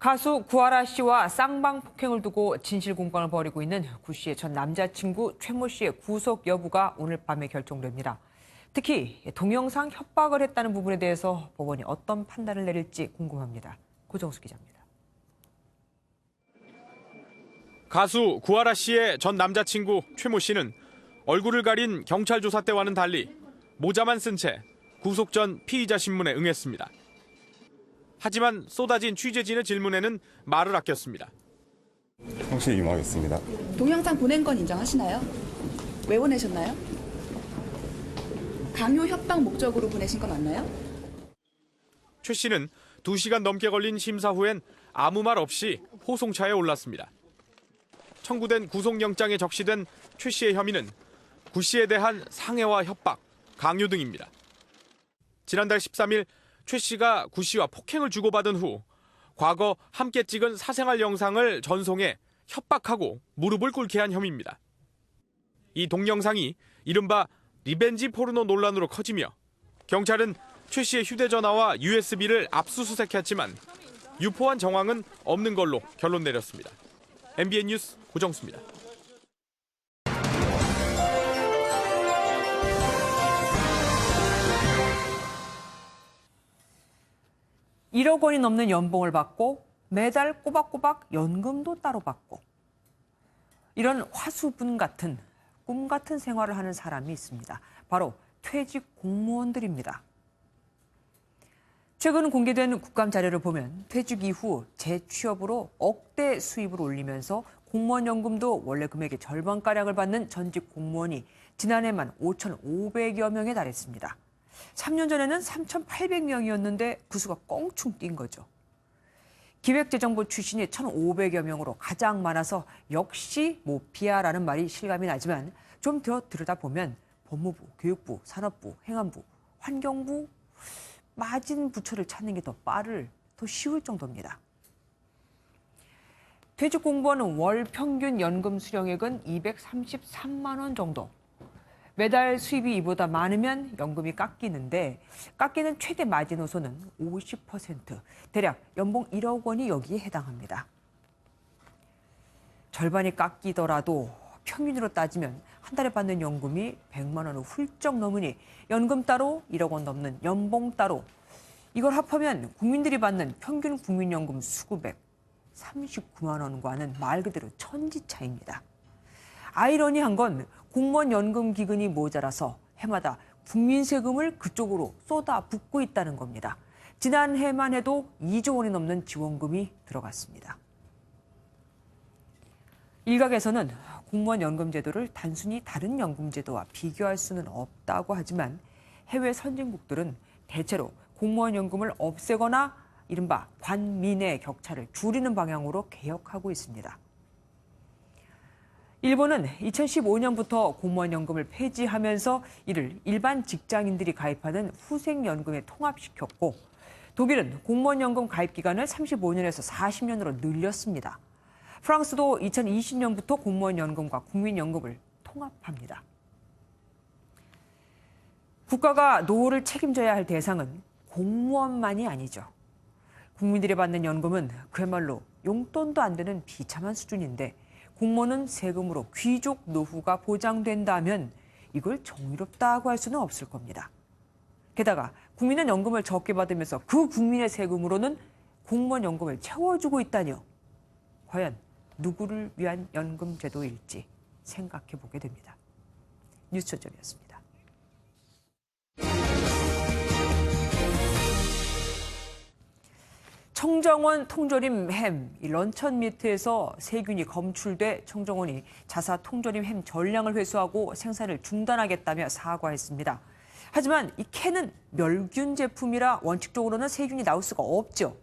가수 구하라 씨와 쌍방 폭행을 두고 진실 공방을 벌이고 있는 구 씨의 전 남자친구 최모 씨의 구속 여부가 오늘 밤에 결정됩니다. 특히 동영상 협박을 했다는 부분에 대해서 법원이 어떤 판단을 내릴지 궁금합니다. 고정수 기자입니다. 가수 구하라 씨의 전 남자친구 최모 씨는 얼굴을 가린 경찰 조사 때와는 달리 모자만 쓴 채 구속 전 피의자 신문에 응했습니다. 하지만 쏟아진 취재진의 질문에는 말을 아꼈습니다. 확실히 임하겠습니다. 동영상 보낸 건 인정하시나요? 왜 보내셨나요? 강요 협박 목적으로 보내신 건 맞나요? 최 씨는 2시간 넘게 걸린 심사 후엔 아무 말 없이 호송차에 올랐습니다. 청구된 구속영장에 적시된 최 씨의 혐의는 구 씨에 대한 상해와 협박, 강요 등입니다. 지난달 13일 최 씨가 구 씨와 폭행을 주고받은 후 과거 함께 찍은 사생활 영상을 전송해 협박하고 무릎을 꿇게 한 혐의입니다. 이 동영상이 이른바 리벤지 포르노 논란으로 커지며 경찰은 최 씨의 휴대전화와 USB를 압수수색했지만 유포한 정황은 없는 걸로 결론 내렸습니다. MBN 뉴스 고정수입니다. (1억) 원이 넘는 연봉을 받고 매달 꼬박꼬박 연금도 따로 받고 이런 화수분 같은 꿈 같은 생활을 하는 사람이 있습니다. 바로 퇴직 공무원들입니다. 최근 공개된 국감 자료를 보면 퇴직 이후 재취업으로 억대 수입을 올리면서 공무원 연금도 원래 금액의 절반가량을 받는 전직 공무원이 지난해만 5,500여 명에 달했습니다. 3년 전에는 3,800명이었는데 그 수가 껑충 뛴 거죠. 기획재정부 출신이 1,500여 명으로 가장 많아서 역시 모피아라는 말이 실감이 나지만 좀 더 들여다보면 법무부, 교육부, 산업부, 행안부, 환경부, 마진 부처를 찾는 게 더 쉬울 정도입니다. 퇴직 공무원은 월 평균 연금 수령액은 233만 원 정도. 매달 수입이 이보다 많으면 연금이 깎이는데 깎이는 최대 마지노선은 50%, 대략 연봉 1억 원이 여기에 해당합니다. 절반이 깎이더라도 평균으로 따지면 한 달에 받는 연금이 100만 원을 훌쩍 넘으니 연금 따로 1억 원 넘는 연봉 따로 이걸 합하면 국민들이 받는 평균 국민연금 수급액 39만 원과는 말 그대로 천지 차이입니다. 아이러니한 건 공무원 연금 기근이 모자라서 해마다 국민 세금을 그쪽으로 쏟아붓고 있다는 겁니다. 지난해만 해도 2조 원이 넘는 지원금이 들어갔습니다. 일각에서는 공무원 연금 제도를 단순히 다른 연금 제도와 비교할 수는 없다고 하지만 해외 선진국들은 대체로 공무원 연금을 없애거나 이른바 관민의 격차를 줄이는 방향으로 개혁하고 있습니다. 일본은 2015년부터 공무원 연금을 폐지하면서 이를 일반 직장인들이 가입하는 후생연금에 통합시켰고, 독일은 공무원 연금 가입 기간을 35년에서 40년으로 늘렸습니다. 프랑스도 2020년부터 공무원 연금과 국민연금을 통합합니다. 국가가 노후를 책임져야 할 대상은 공무원만이 아니죠. 국민들이 받는 연금은 그야말로 용돈도 안 되는 비참한 수준인데, 공무원은 세금으로 귀족 노후가 보장된다면 이걸 정의롭다고 할 수는 없을 겁니다. 게다가 국민은 연금을 적게 받으면서 그 국민의 세금으로는 공무원 연금을 채워주고 있다니요. 과연 누구를 위한 연금 제도일지 생각해 보게 됩니다. 뉴스초점이었습니다. 청정원 통조림 햄 런천미트에서 세균이 검출돼 청정원이 자사 통조림 햄 전량을 회수하고 생산을 중단하겠다며 사과했습니다. 하지만 이 캔은 멸균 제품이라 원칙적으로는 세균이 나올 수가 없죠.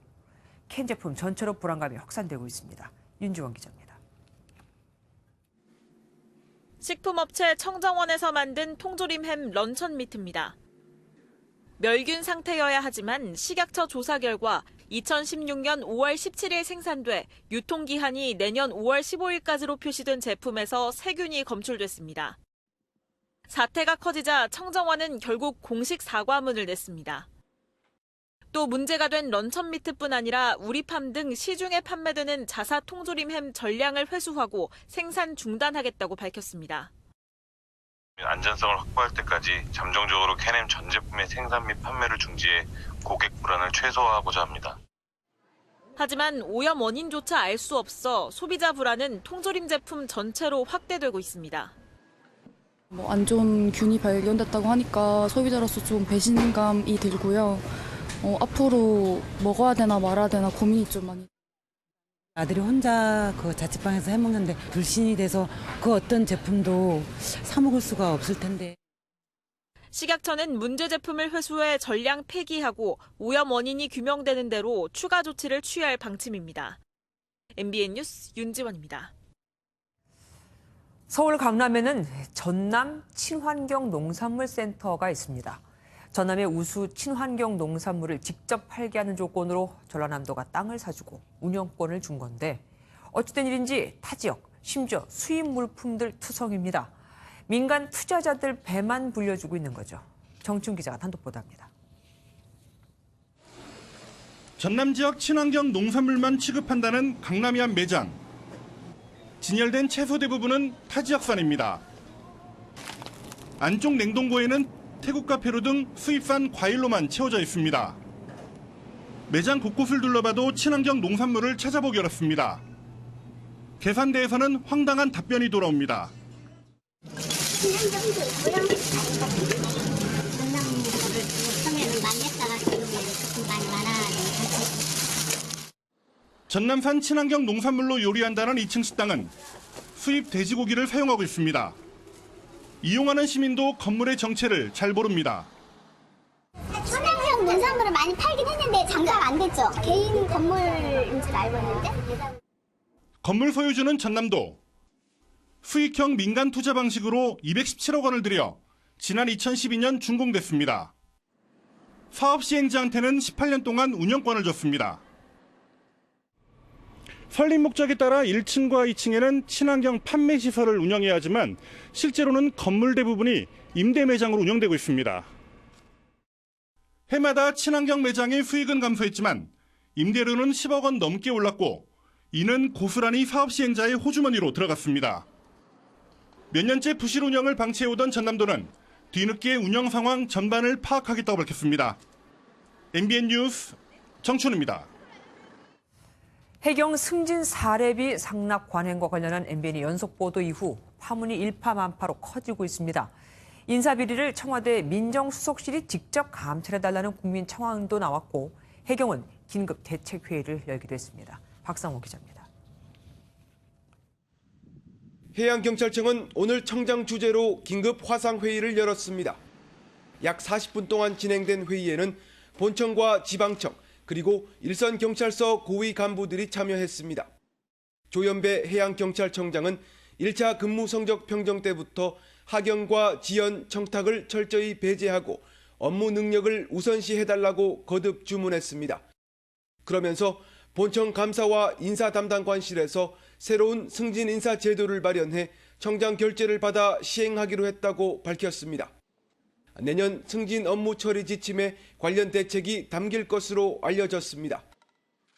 캔 제품 전체로 불안감이 확산되고 있습니다. 윤지원 기자입니다. 식품업체 청정원에서 만든 통조림 햄 런천미트입니다. 멸균 상태여야 하지만 식약처 조사 결과 2016년 5월 17일 생산돼 유통기한이 내년 5월 15일까지로 표시된 제품에서 세균이 검출됐습니다. 사태가 커지자 청정원은 결국 공식 사과문을 냈습니다. 또 문제가 된 런천미트뿐 아니라 우리팜 등 시중에 판매되는 자사 통조림 햄 전량을 회수하고 생산 중단하겠다고 밝혔습니다. 안전성을 확보할 때까지 잠정적으로 캔햄 전 제품의 생산 및 판매를 중지해 고객 불안을 최소화하고자 합니다. 하지만 오염 원인조차 알 수 없어 소비자 불안은 통조림 제품 전체로 확대되고 있습니다. 안 좋은 균이 발견됐다고 하니까 소비자로서 좀 배신감이 들고요. 앞으로 먹어야 되나 말아야 되나 고민이 좀 많이. 아들이 혼자 그 자취방에서 해먹는데 불신이 돼서 그 어떤 제품도 사 먹을 수가 없을 텐데. 식약처는 문제 제품을 회수해 전량 폐기하고 오염 원인이 규명되는 대로 추가 조치를 취할 방침입니다. MBN 뉴스 윤지원입니다. 서울 강남에는 전남 친환경 농산물센터가 있습니다. 전남의 우수 친환경 농산물을 직접 팔게 하는 조건으로 전라남도가 땅을 사주고 운영권을 준 건데, 어찌된 일인지 타 지역, 심지어 수입 물품들 투성입니다. 민간 투자자들 배만 불려주고 있는 거죠. 정춘 기자가 단독 보도합니다. 전남 지역 친환경 농산물만 취급한다는 강남의 한 매장. 진열된 채소 대부분은 타 지역산입니다. 안쪽 냉동고에는 태국과 페루 등 수입산 과일로만 채워져 있습니다. 매장 곳곳을 둘러봐도 친환경 농산물을 찾아보기 어렵습니다. 계산대에서는 황당한 답변이 돌아옵니다. 전남산 친환경 농산물로 요리한다는 2층 식당은 수입 돼지고기를 사용하고 있습니다. 이용하는 시민도 건물의 정체를 잘 모릅니다. 친환경 농산물을 많이 팔긴 했는데 장사가 안 됐죠. 개인 건물인 줄 알고 있는데. 건물 소유주는 전남도. 수익형 민간 투자 방식으로 217억 원을 들여 지난 2012년 준공됐습니다. 사업 시행자한테는 18년 동안 운영권을 줬습니다. 설립 목적에 따라 1층과 2층에는 친환경 판매 시설을 운영해야 하지만 실제로는 건물 대부분이 임대 매장으로 운영되고 있습니다. 해마다 친환경 매장의 수익은 감소했지만 임대료는 10억 원 넘게 올랐고, 이는 고스란히 사업 시행자의 호주머니로 들어갔습니다. 몇 년째 부실 운영을 방치해오던 전남도는 뒤늦게 운영 상황 전반을 파악하겠다고 밝혔습니다. MBN 뉴스 정춘우입니다. 해경 승진 사례비 상납 관행과 관련한 MBN의 연속 보도 이후 파문이 일파만파로 커지고 있습니다. 인사비리를 청와대 민정수석실이 직접 감찰해달라는 국민 청원도 나왔고 해경은 긴급 대책회의를 열기도 했습니다. 박상호 기자입니다. 해양경찰청은 오늘 청장 주재로 긴급 화상회의를 열었습니다. 약 40분 동안 진행된 회의에는 본청과 지방청 그리고 일선경찰서 고위 간부들이 참여했습니다. 조연배 해양경찰청장은 1차 근무 성적 평정 때부터 하경과 지연, 청탁을 철저히 배제하고 업무 능력을 우선시해달라고 거듭 주문했습니다. 그러면서 본청 감사와 인사 담당관실에서 새로운 승진 인사 제도를 마련해 청장 결재를 받아 시행하기로 했다고 밝혔습니다. 내년 승진 업무 처리 지침에 관련 대책이 담길 것으로 알려졌습니다.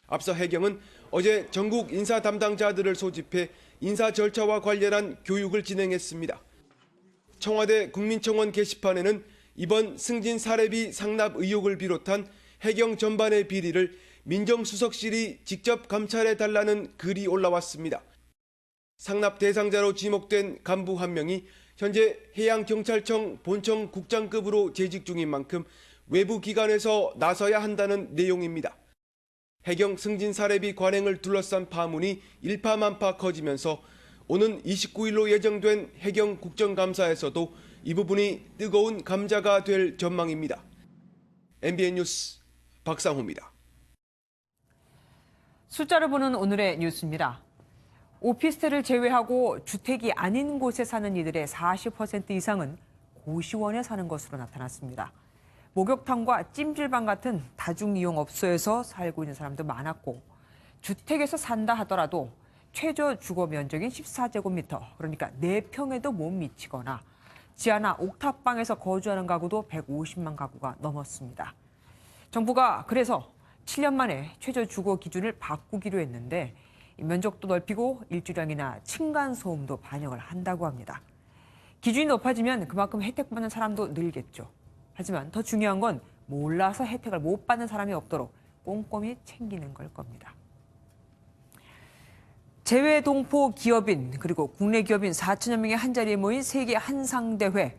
앞서 해경은 어제 전국 인사 담당자들을 소집해 인사 절차와 관련한 교육을 진행했습니다. 청와대 국민청원 게시판에는 이번 승진 사례비 상납 의혹을 비롯한 해경 전반의 비리를 민정수석실이 직접 감찰해달라는 글이 올라왔습니다. 상납 대상자로 지목된 간부 한 명이 현재 해양경찰청 본청 국장급으로 재직 중인 만큼 외부 기관에서 나서야 한다는 내용입니다. 해경 승진 사례비 관행을 둘러싼 파문이 일파만파 커지면서 오는 29일로 예정된 해경 국정감사에서도 이 부분이 뜨거운 감자가 될 전망입니다. MBN 뉴스 박상호입니다. 숫자를 보는 오늘의 뉴스입니다. 오피스텔을 제외하고 주택이 아닌 곳에 사는 이들의 40% 이상은 고시원에 사는 것으로 나타났습니다. 목욕탕과 찜질방 같은 다중이용업소에서 살고 있는 사람도 많았고 주택에서 산다 하더라도 최저 주거 면적인 14제곱미터, 그러니까 4평에도 못 미치거나 지하나 옥탑방에서 거주하는 가구도 150만 가구가 넘었습니다. 정부가 그래서 7년 만에 최저 주거 기준을 바꾸기로 했는데 면적도 넓히고 일주량이나 층간소음도 반영을 한다고 합니다. 기준이 높아지면 그만큼 혜택 받는 사람도 늘겠죠. 하지만 더 중요한 건 몰라서 혜택을 못 받는 사람이 없도록 꼼꼼히 챙기는 걸 겁니다. 재외동포 기업인 그리고 국내 기업인 4천여 명이 한자리에 모인 세계 한상대회.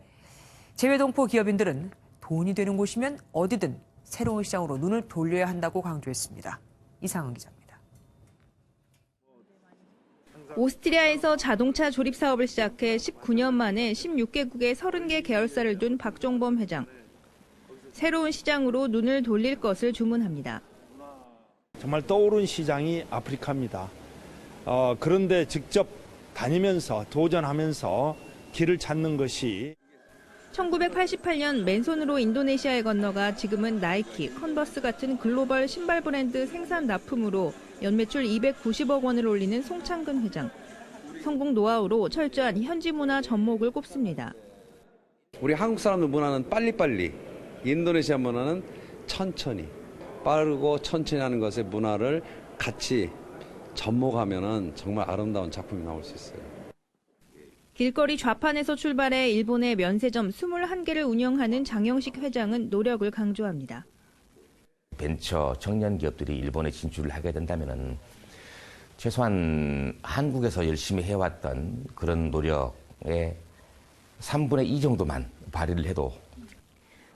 재외동포 기업인들은 돈이 되는 곳이면 어디든 새로운 시장으로 눈을 돌려야 한다고 강조했습니다. 이상은 기자입니다. 오스트리아에서 자동차 조립 사업을 시작해 19년 만에 16개국에 30개 계열사를 둔 박종범 회장. 새로운 시장으로 눈을 돌릴 것을 주문합니다. 정말 떠오른 시장이 아프리카입니다. 그런데 직접 다니면서 도전하면서 길을 찾는 것이 1988년 맨손으로 인도네시아에 건너가 지금은 나이키, 컨버스 같은 글로벌 신발 브랜드 생산 납품으로 연매출 290억 원을 올리는 송창근 회장. 성공 노하우로 철저한 현지 문화 접목을 꼽습니다. 우리 한국 사람들 문화는 빨리빨리, 인도네시아 문화는 천천히, 빠르고 천천히 하는 것의 문화를 같이 접목하면 정말 아름다운 작품이 나올 수 있어요. 길거리 좌판에서 출발해 일본의 면세점 21개를 운영하는 장영식 회장은 노력을 강조합니다. 벤처 청년 기업들이 일본에 진출을 하게 된다면 최소한 한국에서 열심히 해왔던 그런 노력의 3분의 2 정도만 발휘를 해도.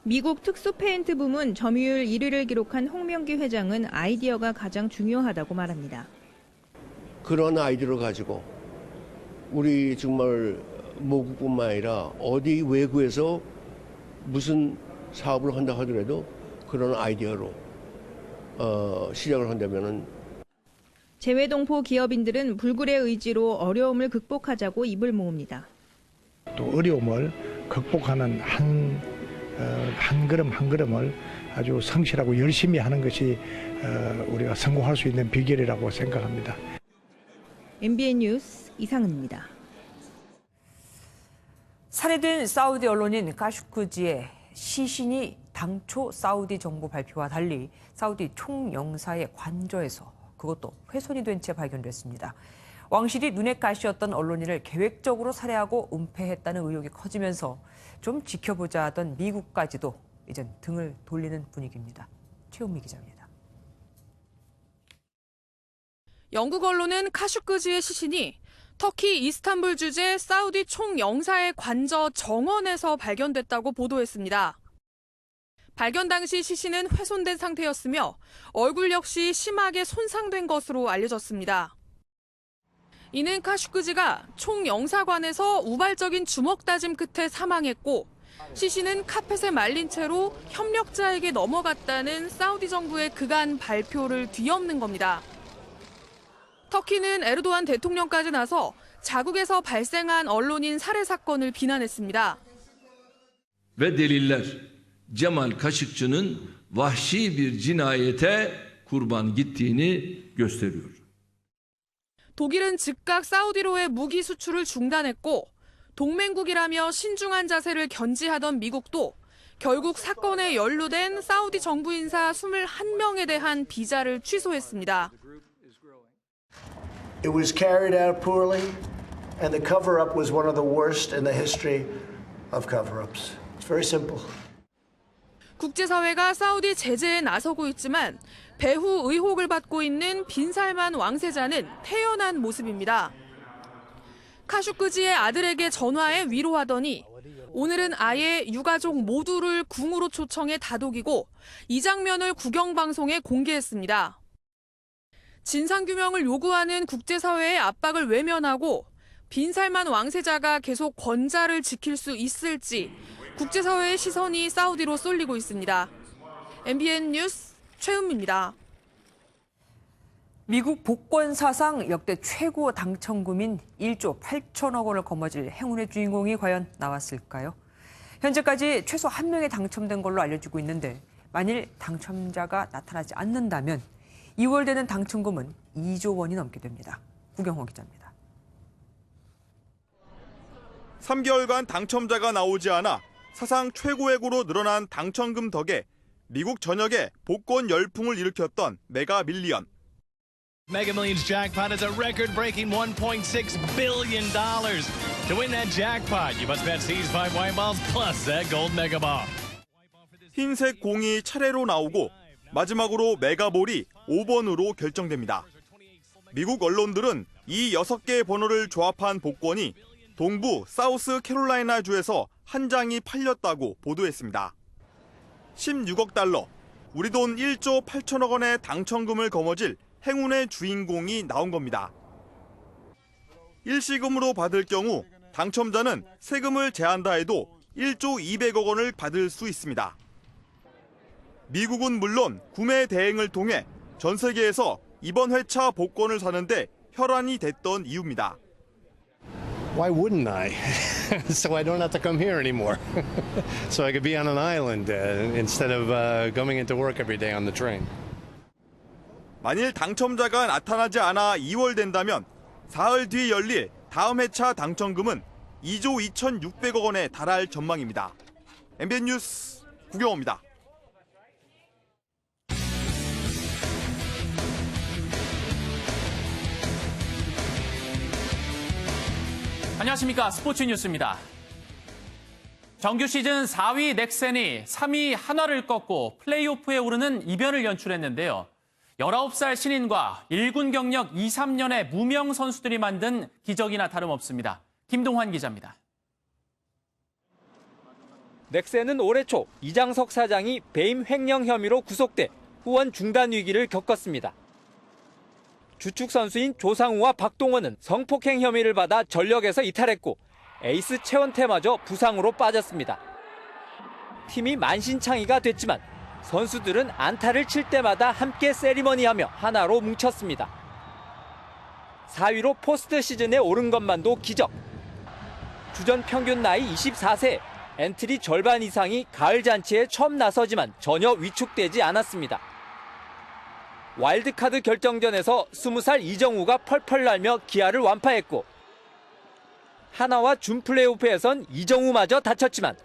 미국 특수 페인트 부문 점유율 1위를 기록한 홍명기 회장은 아이디어가 가장 중요하다고 말합니다. 그런 아이디어를 가지고 우리 정말 모국뿐만 아니라 어디 외국에서 무슨 사업을 한다 하더라도 그런 아이디어로 시작을 한다면은. 재외동포 기업인들은 불굴의 의지로 어려움을 극복하자고 입을 모읍니다. 또 어려움을 극복하는 한 걸음 한 걸음을 아주 성실하고 열심히 하는 것이 우리가 성공할 수 있는 비결이라고 생각합니다. MBN 뉴스 이상은입니다. 살해된 사우디 언론인 카슈크지의 시신이 당초 사우디 정부 발표와 달리 사우디 총영사의 관저에서 그것도 훼손이 된 채 발견됐습니다. 왕실이 눈에 가시였던 언론인을 계획적으로 살해하고 은폐했다는 의혹이 커지면서 좀 지켜보자 하던 미국까지도 이젠 등을 돌리는 분위기입니다. 최은미 기자입니다. 영국 언론은 카슈크지의 시신이 터키 이스탄불 주재 사우디 총영사의 관저 정원에서 발견됐다고 보도했습니다. 발견 당시 시신은 훼손된 상태였으며 얼굴 역시 심하게 손상된 것으로 알려졌습니다. 이는 카슈크지가 총영사관에서 우발적인 주먹 다짐 끝에 사망했고 시신은 카펫에 말린 채로 협력자에게 넘어갔다는 사우디 정부의 그간 발표를 뒤엎는 겁니다. 터키는 에르도안 대통령까지 나서 자국에서 발생한 언론인 살해 사건을 비난했습니다. Ve deliller Cemal Kaşıkçı'nın vahşi bir cinayete kurban gittiğini gösteriyor. 독일은 즉각 사우디로의 무기 수출을 중단했고 동맹국이라며 신중한 자세를 견지하던 미국도 결국 사건에 연루된 사우디 정부 인사 21명에 대한 비자를 취소했습니다. It was carried out poorly, and the cover-up was one of the worst in the history of cover-ups. It's very simple. 국제사회가 사우디 제재에 나서고 있지만 배후 의혹을 받고 있는 빈살만 왕세자는 태연한 모습입니다. 카슈크지의 아들에게 전화해 위로하더니 오늘은 아예 유가족 모두를 궁으로 초청해 다독이고 이 장면을 국영방송에 공개했습니다. 진상규명을 요구하는 국제사회의 압박을 외면하고 빈살만 왕세자가 계속 권자를 지킬 수 있을지 국제사회의 시선이 사우디로 쏠리고 있습니다. MBN 뉴스 최은미입니다. 미국 복권 사상 역대 최고 당첨금인 1조 8천억 원을 거머쥘 행운의 주인공이 과연 나왔을까요? 현재까지 최소 1명이 당첨된 걸로 알려지고 있는데 만일 당첨자가 나타나지 않는다면 2월 되는 당첨금은 2조 원이 넘게 됩니다. 구경호 기자입니다. 3개월간 당첨자가 나오지 않아 사상 최고액으로 늘어난 당첨금 덕에 미국 전역에 복권 열풍을 일으켰던 메가 밀리언. Mega Millions jackpot is a record-breaking $1.6 billion. To win that jackpot, you must bet C's 5 white balls plus that gold mega ball. 흰색 공이 차례로 나오고 마지막으로 메가볼이 5번으로 결정됩니다. 미국 언론들은 이 6개의 번호를 조합한 복권이 동부 사우스 캐롤라이나 주에서 한 장이 팔렸다고 보도했습니다. 16억 달러, 우리 돈 1조 8천억 원의 당첨금을 거머쥘 행운의 주인공이 나온 겁니다. 일시금으로 받을 경우 당첨자는 세금을 제한다 해도 1조 200억 원을 받을 수 있습니다. 미국은 물론 구매 대행을 통해 전 세계에서 이번 회차 복권을 사는데 혈안이 됐던 이유입니다. Why wouldn't I? So I don't have to come here anymore. So I could be on an island instead of going into work every day on the train. 만일 당첨자가 나타나지 않아 2월 된다면 사흘 뒤 열릴 다음 회차 당첨금은 2조 2,600억 원에 달할 전망입니다. MBN 뉴스 구경호입니다. 안녕하십니까. 스포츠 뉴스입니다. 정규 시즌 4위 넥센이 3위 한화를 꺾고 플레이오프에 오르는 이변을 연출했는데요. 19살 신인과 1군 경력 2, 3년의 무명 선수들이 만든 기적이나 다름없습니다. 김동환 기자입니다. 넥센은 올해 초 이장석 사장이 배임 횡령 혐의로 구속돼 후원 중단 위기를 겪었습니다. 주축 선수인 조상우와 박동원은 성폭행 혐의를 받아 전력에서 이탈했고 에이스 최원태마저 부상으로 빠졌습니다. 팀이 만신창이가 됐지만 선수들은 안타를 칠 때마다 함께 세리머니하며 하나로 뭉쳤습니다. 4위로 포스트 시즌에 오른 것만도 기적. 주전 평균 나이 24세, 엔트리 절반 이상이 가을 잔치에 처음 나서지만 전혀 위축되지 않았습니다. 와일드카드 결정전에서 20살 이정우가 펄펄 날며 기아를 완파했고 하나와 준 플레이오프에선 이정우마저 다쳤지만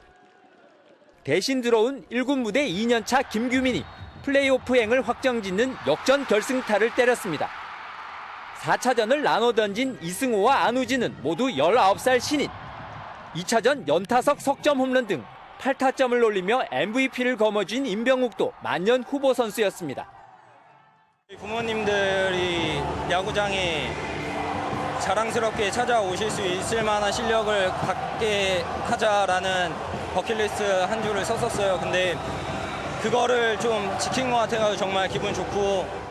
대신 들어온 1군 무대 2년차 김규민이 플레이오프행을 확정짓는 역전 결승타를 때렸습니다. 4차전을 나눠 던진 이승호와 안우진은 모두 19살 신인. 2차전 연타석 석점 홈런 등 8타점을 올리며 MVP를 거머쥔 임병욱도 만년 후보 선수였습니다. 부모님들이 야구장에 자랑스럽게 찾아오실 수 있을 만한 실력을 갖게 하자라는 버킷리스트 한 줄을 썼었어요. 근데 그거를 좀 지킨 것 같아서 정말 기분 좋고.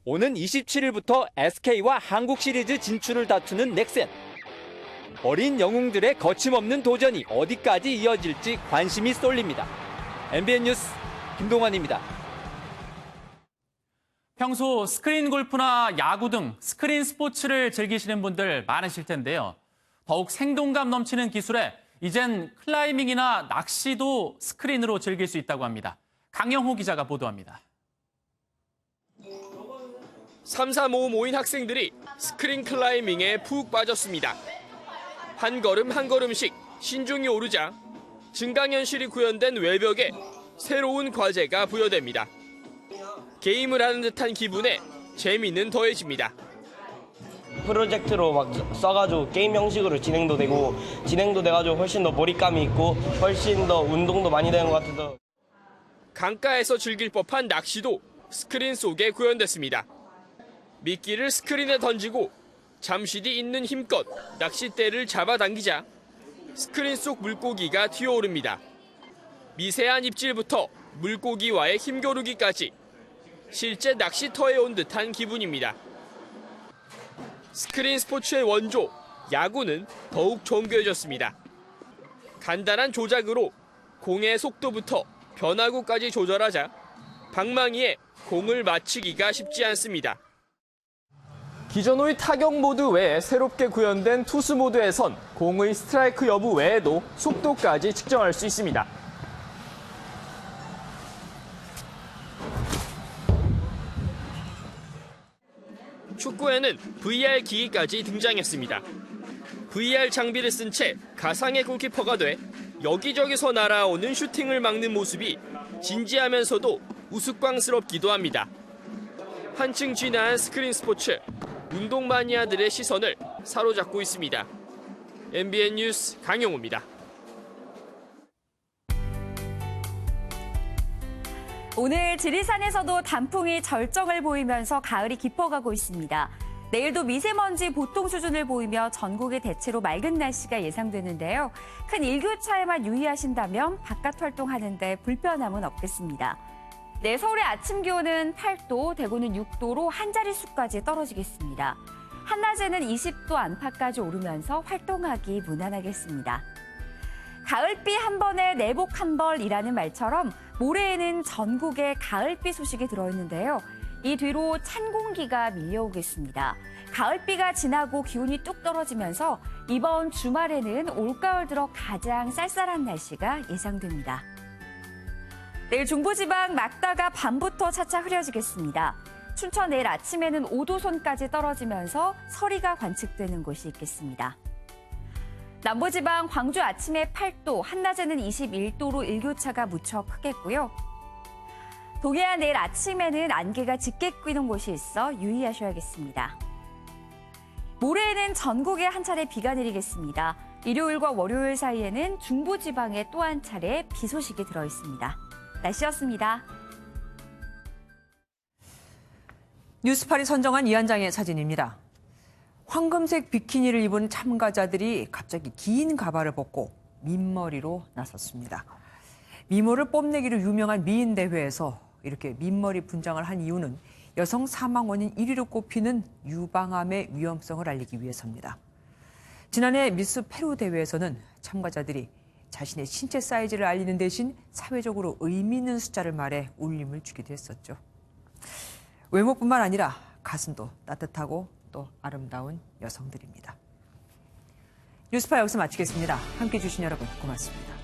오는 27일부터 SK와 한국 시리즈 진출을 다투는 넥센. 어린 영웅들의 거침없는 도전이 어디까지 이어질지 관심이 쏠립니다. MBN 뉴스 김동환입니다. 평소 스크린 골프나 야구 등 스크린 스포츠를 즐기시는 분들 많으실 텐데요. 더욱 생동감 넘치는 기술에 이젠 클라이밍이나 낚시도 스크린으로 즐길 수 있다고 합니다. 강영호 기자가 보도합니다. 335 모인 학생들이 스크린 클라이밍에 푹 빠졌습니다. 한 걸음 한 걸음씩 신중히 오르자 증강현실이 구현된 외벽에 새로운 과제가 부여됩니다. 게임을 하는 듯한 기분에 재미는 더해집니다. 프로젝트로 막 써가지고 게임 형식으로 진행도 돼가지고 훨씬 더 몰입감이 있고 훨씬 더 운동도 많이 되는 것 같아서. 강가에서 즐길 법한 낚시도 스크린 속에 구현됐습니다. 미끼를 스크린에 던지고 잠시 뒤 있는 힘껏 낚싯대를 잡아당기자 스크린 속 물고기가 튀어오릅니다. 미세한 입질부터 물고기와의 힘겨루기까지 실제 낚시터에 온 듯한 기분입니다. 스크린 스포츠의 원조, 야구는 더욱 정교해졌습니다. 간단한 조작으로 공의 속도부터 변화구까지 조절하자 방망이에 공을 맞추기가 쉽지 않습니다. 기존의 타격 모드 외에 새롭게 구현된 투수 모드에선 공의 스트라이크 여부 외에도 속도까지 측정할 수 있습니다. 축구에는 VR 기기까지 등장했습니다. VR 장비를 쓴 채 가상의 골키퍼가 돼 여기저기서 날아오는 슈팅을 막는 모습이 진지하면서도 우스꽝스럽기도 합니다. 한층 진화한 스크린 스포츠, 운동 마니아들의 시선을 사로잡고 있습니다. MBN 뉴스 강영호입니다. 오늘 지리산에서도 단풍이 절정을 보이면서 가을이 깊어가고 있습니다. 내일도 미세먼지 보통 수준을 보이며 전국이 대체로 맑은 날씨가 예상되는데요. 큰 일교차에만 유의하신다면 바깥 활동하는데 불편함은 없겠습니다. 네, 서울의 아침 기온은 8도, 대구는 6도로 한 자릿수까지 떨어지겠습니다. 한낮에는 20도 안팎까지 오르면서 활동하기 무난하겠습니다. 가을비 한 번에 내복 한 벌이라는 말처럼 모레에는 전국에 가을비 소식이 들어있는데요. 이 뒤로 찬 공기가 밀려오겠습니다. 가을비가 지나고 기온이 뚝 떨어지면서 이번 주말에는 올가을 들어 가장 쌀쌀한 날씨가 예상됩니다. 내일 중부지방 맑다가 밤부터 차차 흐려지겠습니다. 춘천 내일 아침에는 5도선까지 떨어지면서 서리가 관측되는 곳이 있겠습니다. 남부지방 광주 아침에 8도, 한낮에는 21도로 일교차가 무척 크겠고요. 동해안 내일 아침에는 안개가 짙게 끼는 곳이 있어 유의하셔야겠습니다. 모레에는 전국에 한 차례 비가 내리겠습니다. 일요일과 월요일 사이에는 중부지방에 또 한 차례 비 소식이 들어있습니다. 날씨였습니다. 뉴스팔이 선정한 이 한 장의 사진입니다. 황금색 비키니를 입은 참가자들이 갑자기 긴 가발을 벗고 민머리로 나섰습니다. 미모를 뽐내기로 유명한 미인 대회에서 이렇게 민머리 분장을 한 이유는 여성 사망 원인 1위로 꼽히는 유방암의 위험성을 알리기 위해서입니다. 지난해 미스 페루 대회에서는 참가자들이 자신의 신체 사이즈를 알리는 대신 사회적으로 의미 있는 숫자를 말해 울림을 주기도 했었죠. 외모뿐만 아니라 가슴도 따뜻하고 또 아름다운 여성들입니다. 뉴스파 여기서 마치겠습니다. 함께해 주신 여러분 고맙습니다.